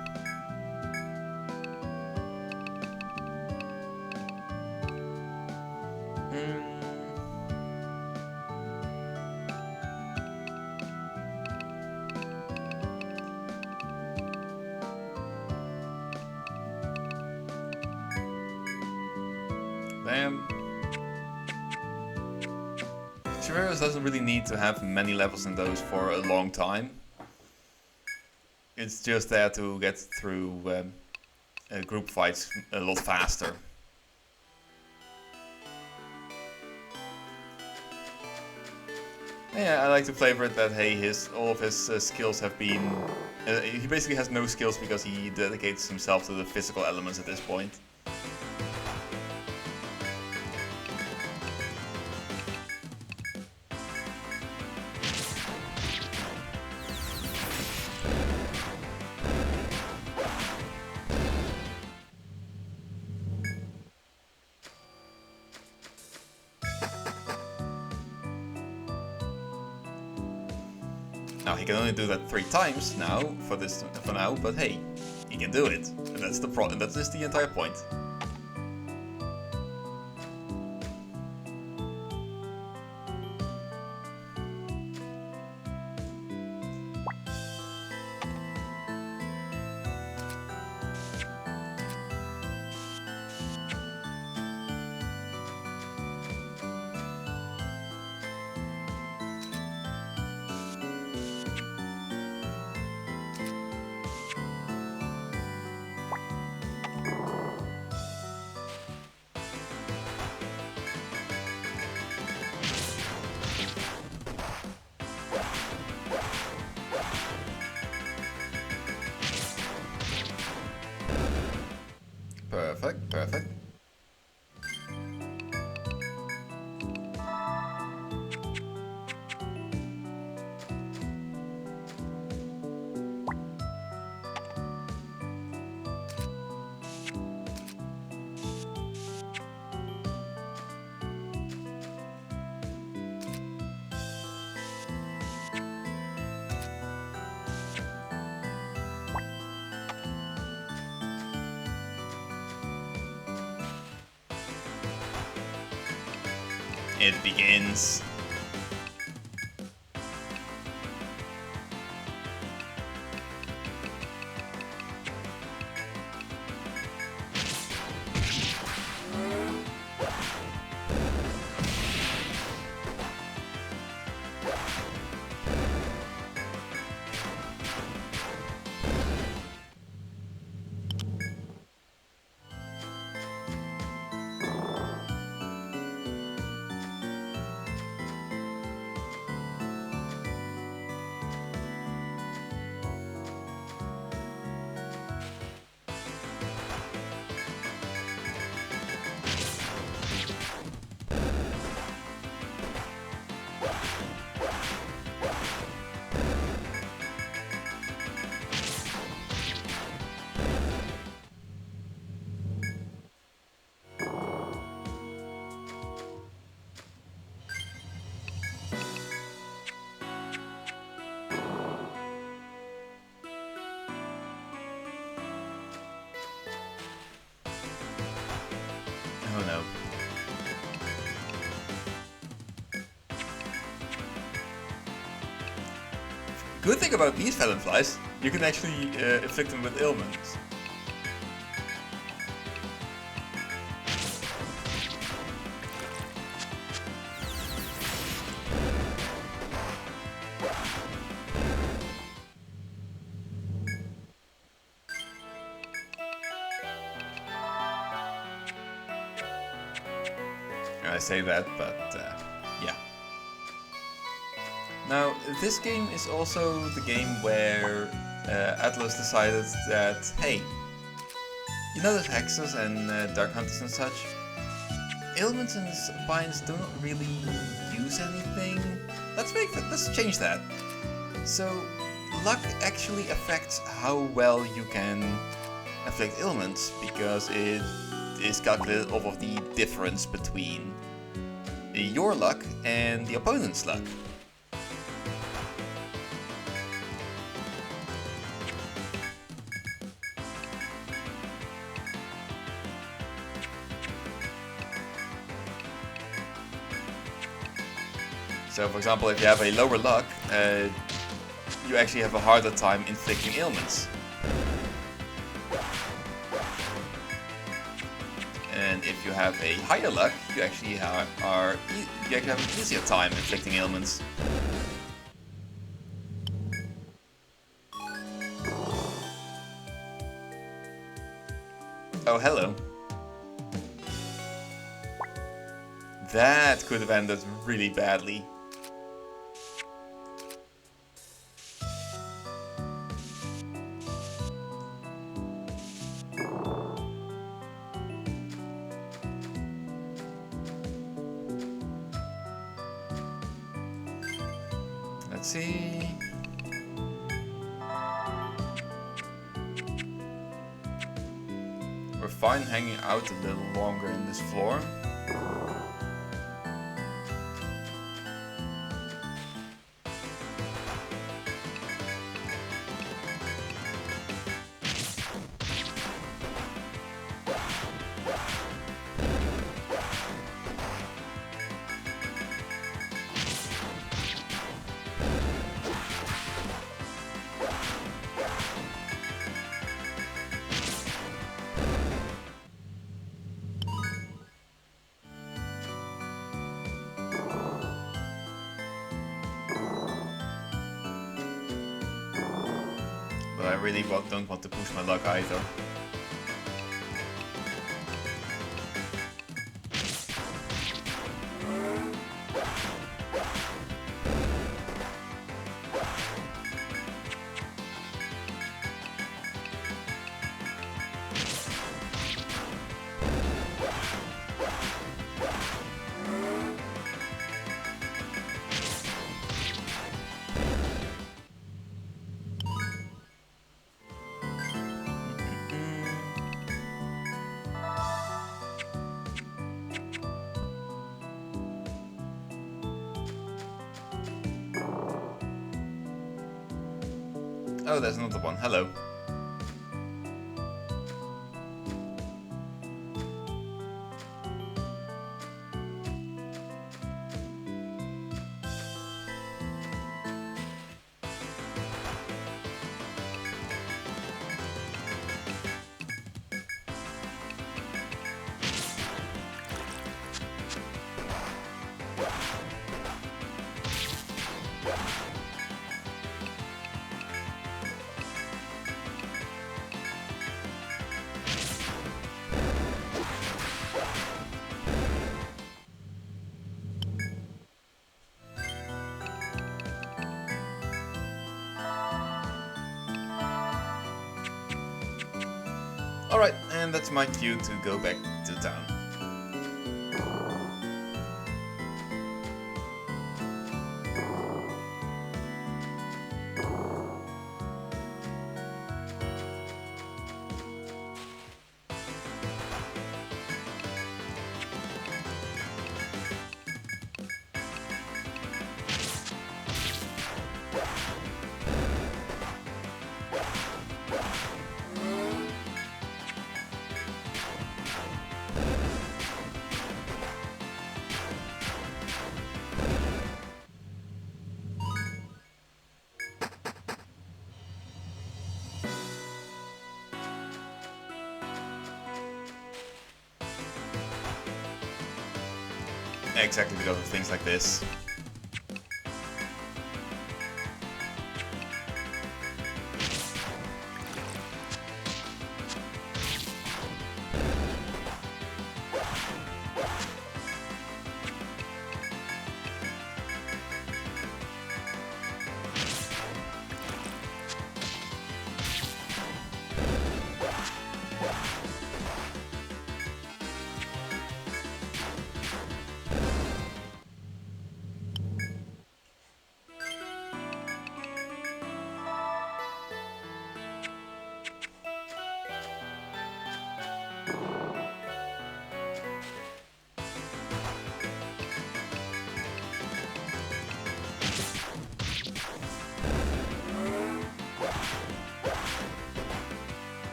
Bam. Chimeras doesn't really need to have many levels in those for a long time. It's just there to get through group fights a lot faster. Yeah, I like to flavor it that hey, all of his skills have been... he basically has no skills because he dedicates himself to the physical elements at this point. Now he can only do that 3 times now for now, but hey, he can do it, and that's the problem. That is the entire point. Perfect, perfect. It begins. Oh no. Good thing about these Felonflies, you can actually afflict them with ailments. I say that, but yeah. Now, this game is also the game where Atlas decided that, hey, you know those hexers and dark hunters and such? Ailments and Spines do not really use anything. Let's change that. So, luck actually affects how well you can afflict ailments, because it is calculated off of the difference between your luck and the opponent's luck. So for example, if you have a lower luck, you actually have a harder time inflicting ailments. And if you have a higher luck, you actually have an easier time inflicting ailments. Oh, hello. That could have ended really badly. Let's see. We're fine hanging out a little longer in this floor. But I really don't want to push my luck either. Oh, there's another one. Hello. Alright, and that's my cue to go back to town. Exactly because of things like this.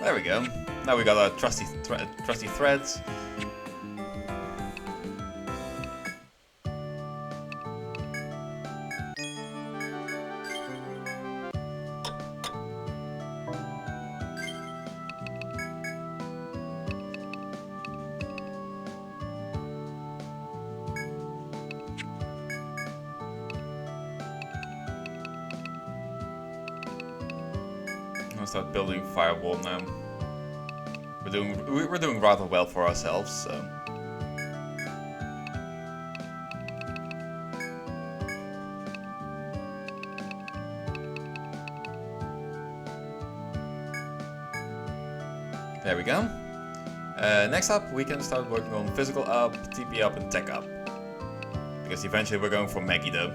There we go. Now we got our trusty threads. I'll start building firewall now. We're doing rather well for ourselves, so. There we go. Next up, we can start working on physical up, TP up, and tech up. Because eventually we're going for Maggie though.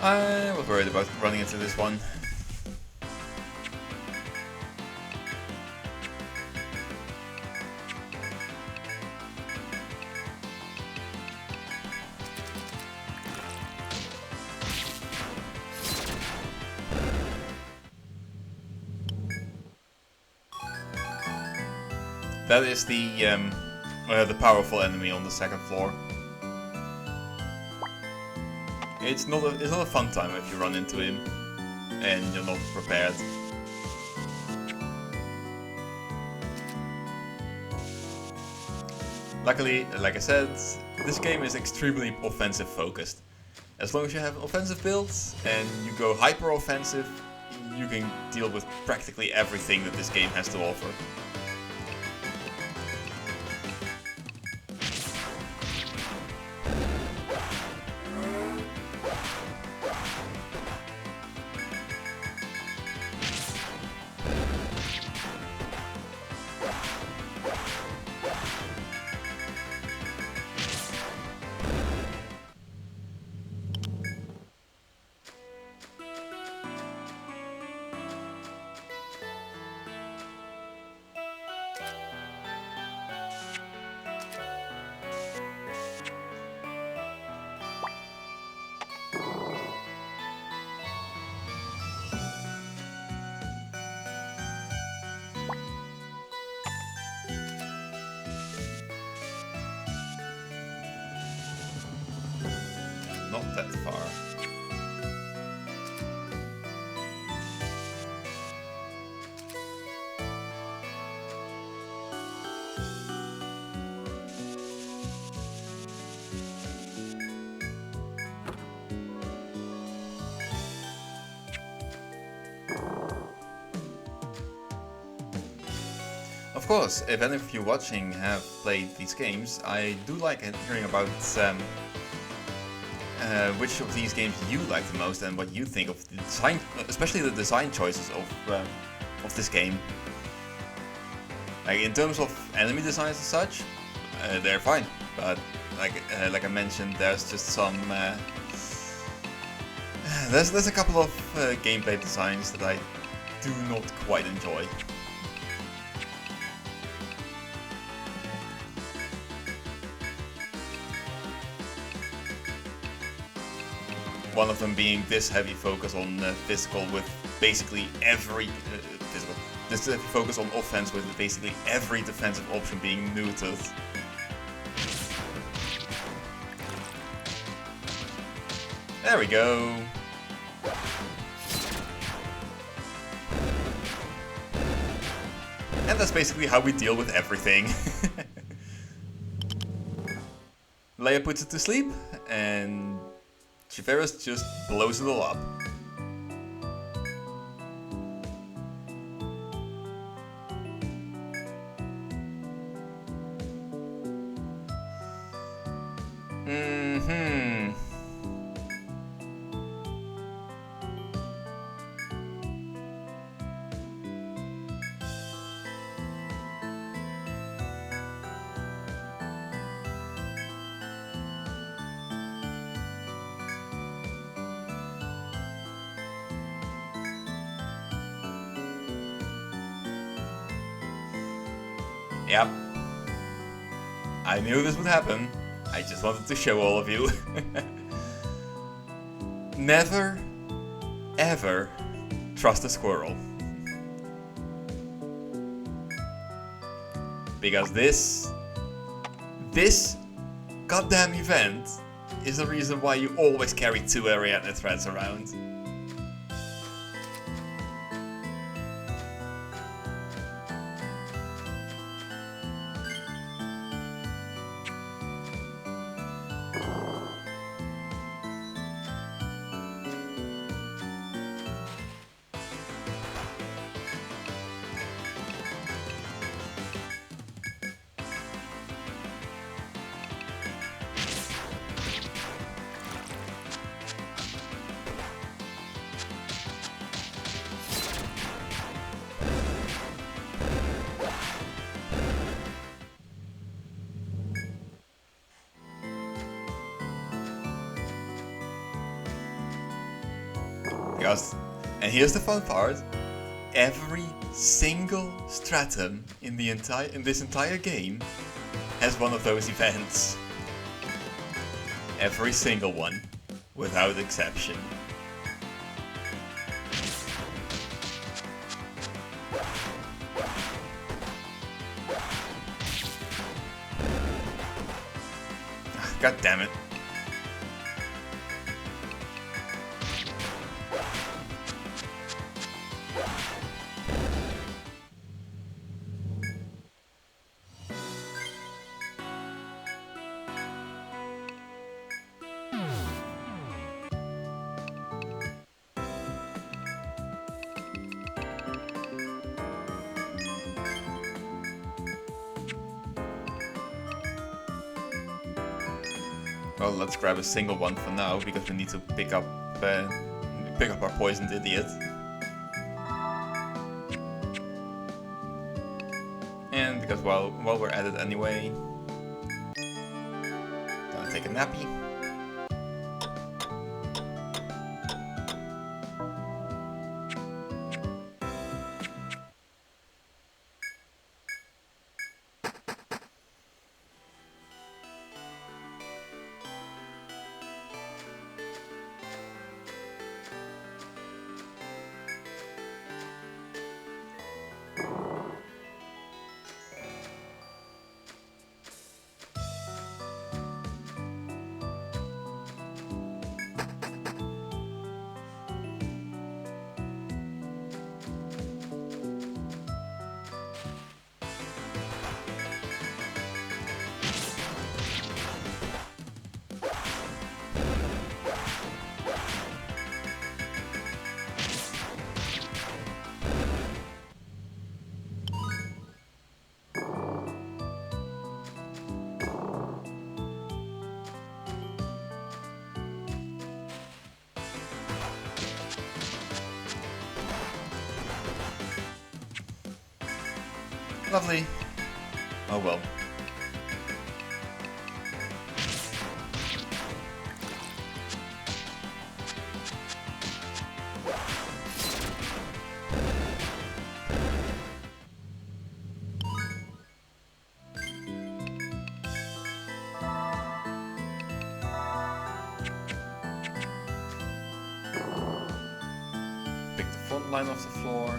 I was worried about running into this one. That is the powerful enemy on the second floor. It's not a fun time if you run into him and you're not prepared. Luckily, like I said, this game is extremely offensive focused. As long as you have offensive builds and you go hyper offensive, you can deal with practically everything that this game has to offer. that far. Of course, if any of you watching have played these games, I do like hearing about which of these games you like the most and what you think of the design, especially the design choices of this game. Like in terms of enemy designs and such, they're fine, but like I mentioned, there's just some there's a couple of gameplay designs that I do not quite enjoy. One of them being this heavy focus on physical with basically every this heavy focus on offense with basically every defensive option being neutered. There we go. And that's basically how we deal with everything. Leia puts it to sleep, and Chiferus just blows it all up. Yep. I knew this would happen. I just wanted to show all of you. Never, ever trust a squirrel. Because this goddamn event is the reason why you always carry 2 Ariadne threads around. And here's the fun part: every single stratum in this entire game has one of those events. Every single one, without exception. God damn it. Well, let's grab a single one for now, because we need to pick up our poisoned idiot. And because while we're at it anyway, gonna take a nappy. Lovely. Oh well. Pick the front line off the floor.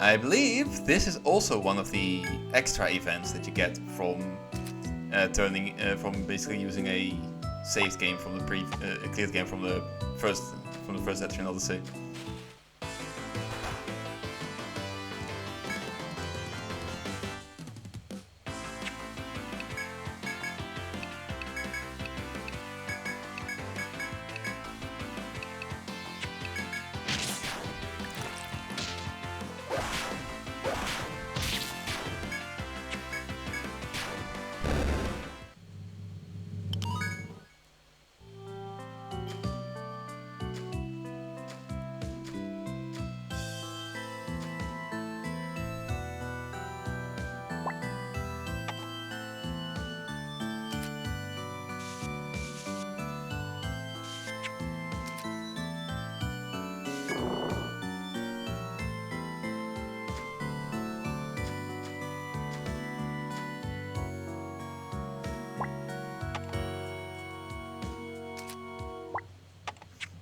I believe this is also one of the extra events that you get from from basically using a saved game from the cleared game from the first Etrian Odyssey.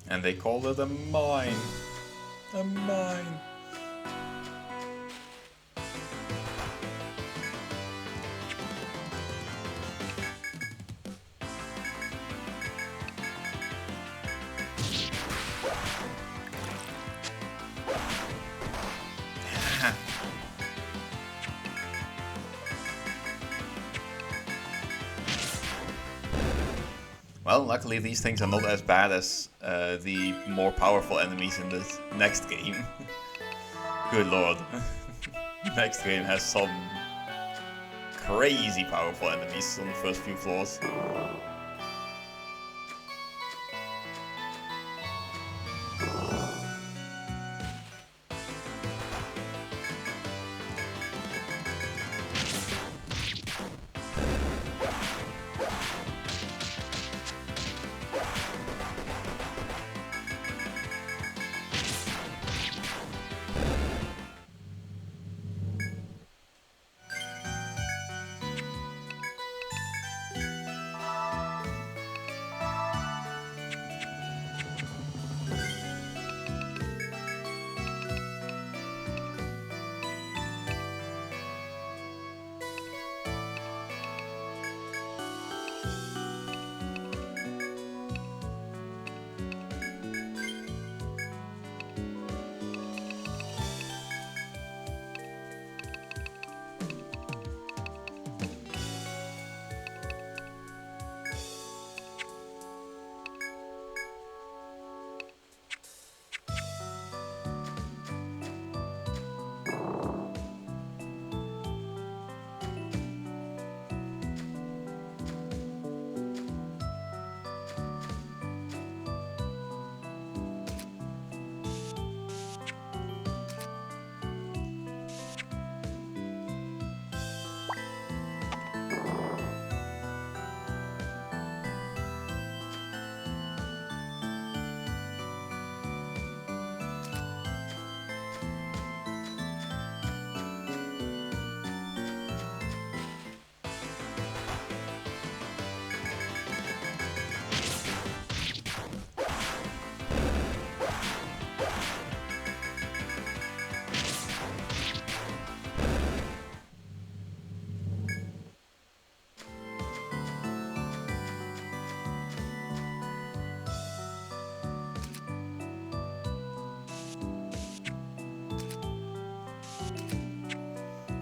And they called it a mine. A mine. Well, luckily these things are not as bad as the more powerful enemies in the next game. Good lord. Next game has some crazy powerful enemies on the first few floors.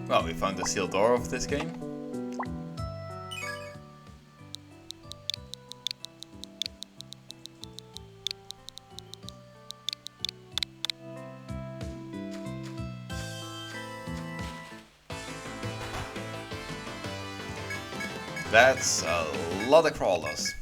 Well, we found the sealed door of this game. That's a lot of crawlers.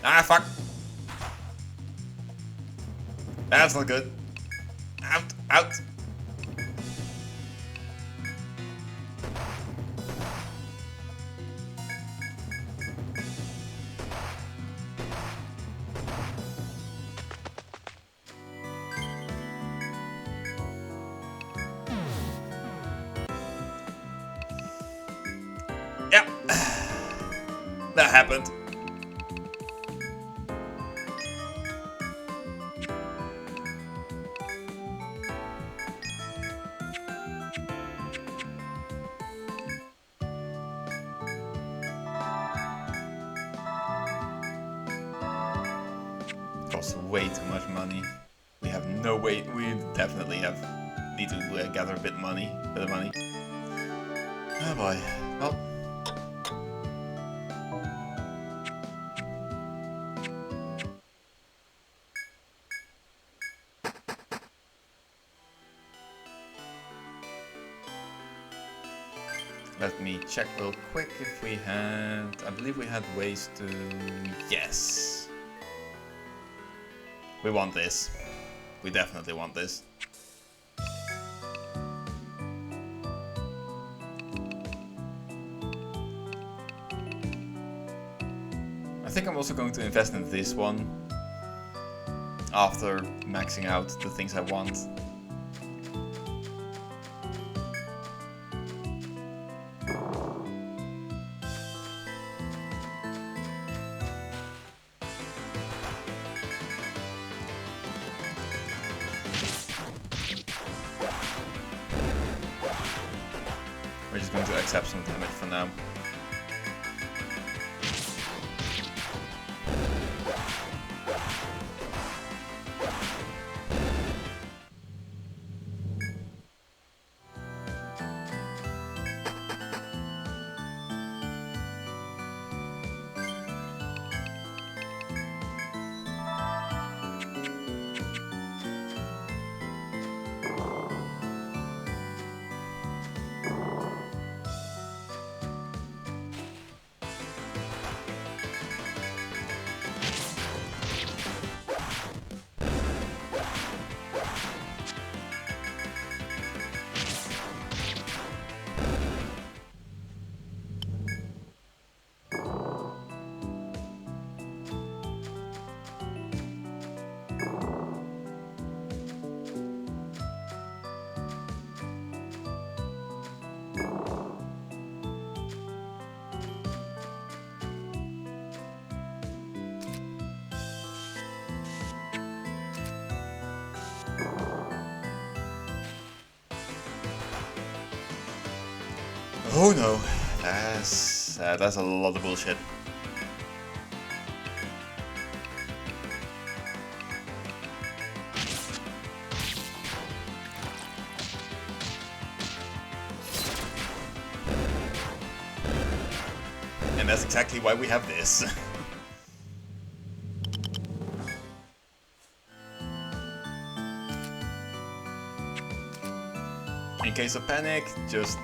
Ah, fuck. That's not good. Out, out. Yep. That happened. Costs way too much money. We have no way. We definitely need to gather a bit of money. Oh boy. Well. Let me check real quick if we had... I believe we had ways to... Yes! We want this. We definitely want this. I think I'm also going to invest in this one after maxing out the things I want. We're just going to accept some damage for now. Oh no, that's a lot of bullshit. And that's exactly why we have this. In case of panic, just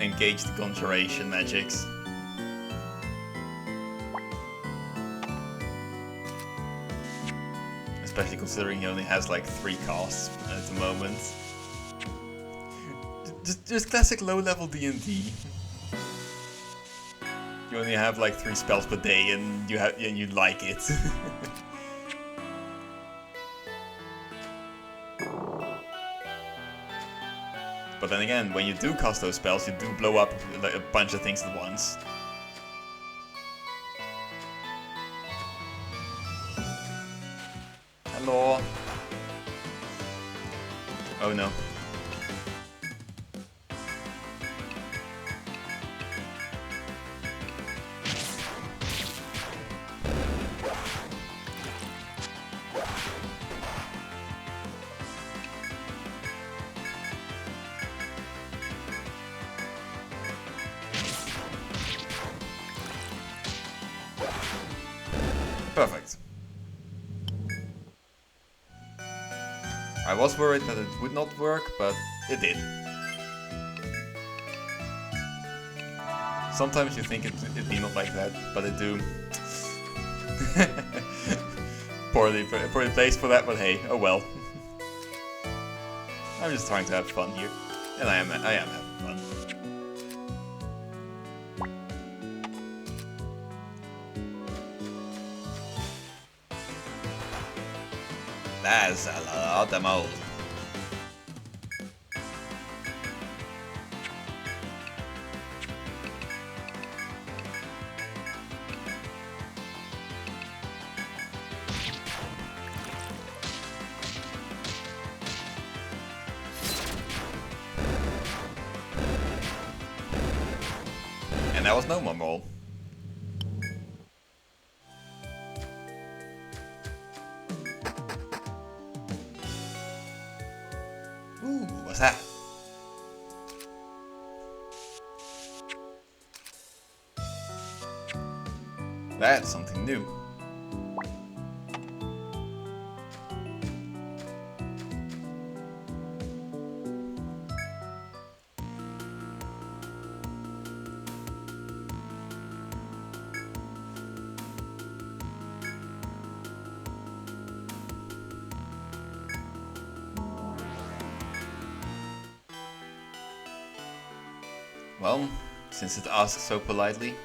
engage the conjuration magics. Especially considering he only has like 3 casts at the moment. Just classic low-level D&D. You only have like 3 spells per day, and you like it. But then again, when you do cast those spells, you do blow up like a bunch of things at once. Hello. Oh no. Perfect. I was worried that it would not work, but it did. Sometimes you think it'd be not like that, but it do. poorly placed for that, but hey, oh well. I'm just trying to have fun here, and I am having fun. That's a lot of mold. And that was no more mold. Ooh, what's that? That's something new. Well, since it asks so politely.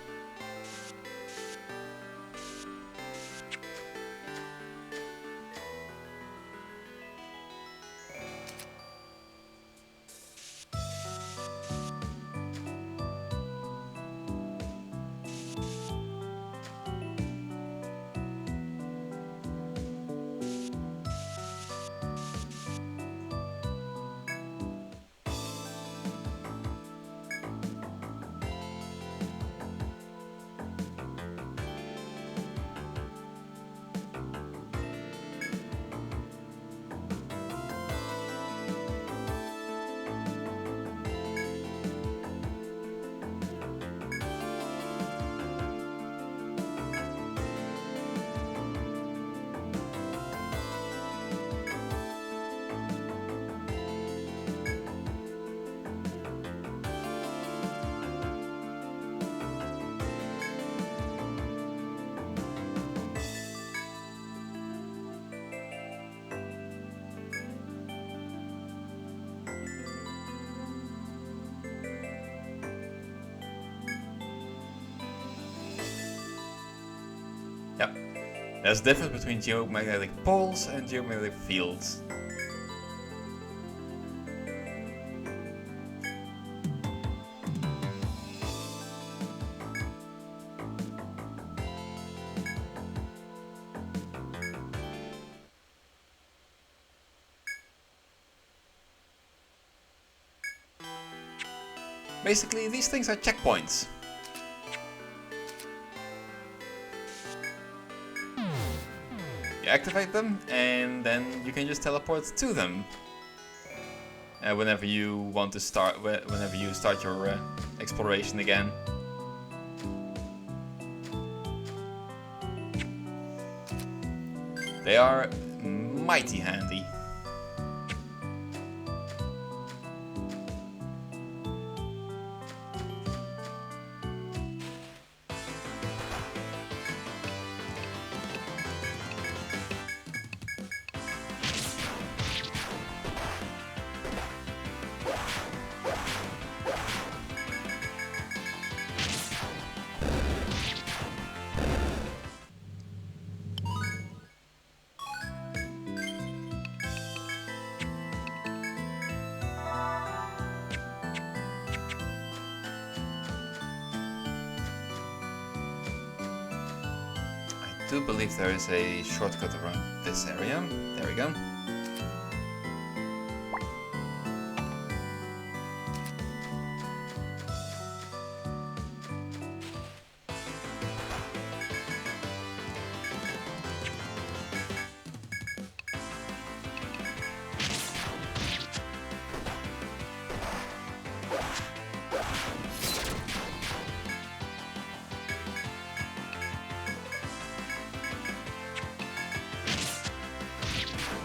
Yep. There's a difference between geomagnetic poles and geomagnetic fields. Basically, these things are checkpoints. You activate them, and then you can just teleport to them whenever you want to start. Whenever you start your exploration again. They are mighty handy. do believe there is a shortcut around this area. There we go.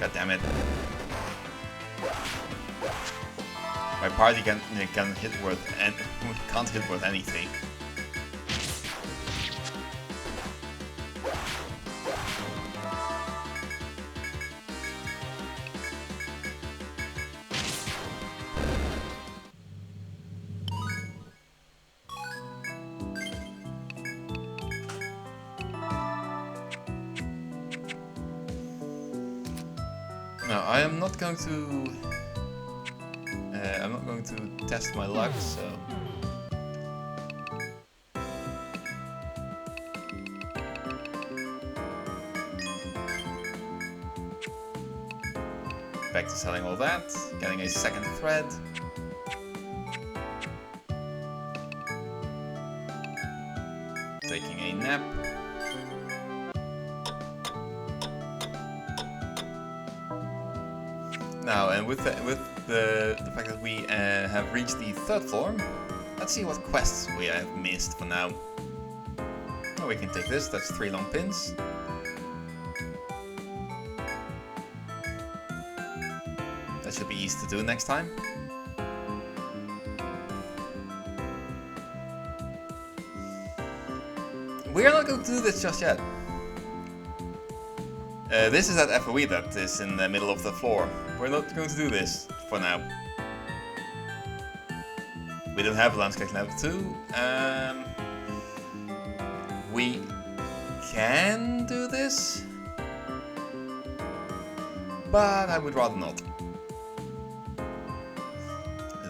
God damn it. My party can't hit worth anything. No, I am not going to. I'm not going to test my luck, so. Back to selling all that, getting a second thread. Taking a nap. Now, and with the fact that we have reached the 3rd floor, let's see what quests we have missed for now. Oh, we can take this, that's 3 long pins. That should be easy to do next time. We are not going to do this just yet. This is that FOE that is in the middle of the floor. We're not going to do this for now. We don't have landscape level 2. We can do this, but I would rather not.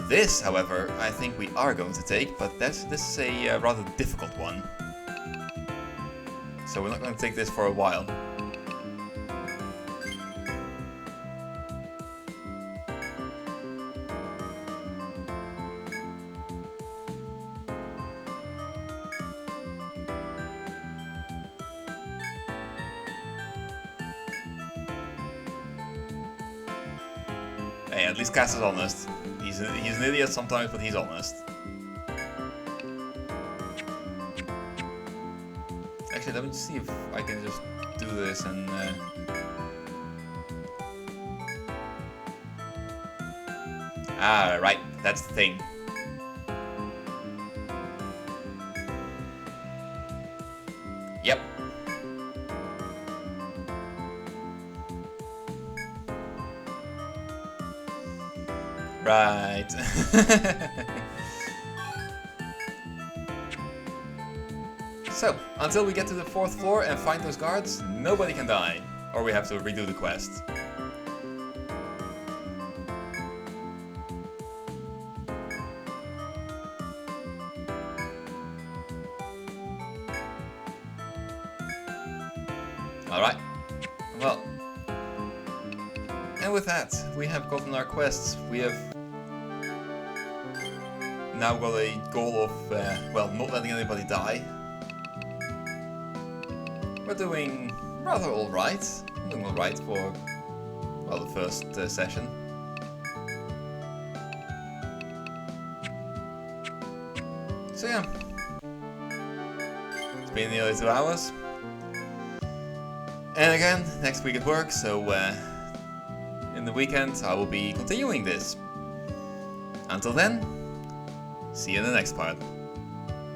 This, however, I think we are going to take, but this is a rather difficult one. So we're not going to take this for a while. Hey, at least Cass is honest. He's an idiot sometimes, but he's honest. Actually, let me see if I can just do this and... Ah, right, that's the thing. Yep. Right. So, until we get to the 4th floor and find those guards, nobody can die. Or we have to redo the quest. Alright. Well. And with that, we have gotten our quests. We have now got a goal of, well, not letting anybody die. We're doing rather alright. Doing alright for, well, the first session. So yeah. It's been nearly 2 hours. And again, next week at work, so in the weekend I will be continuing this. Until then, see you in the next part.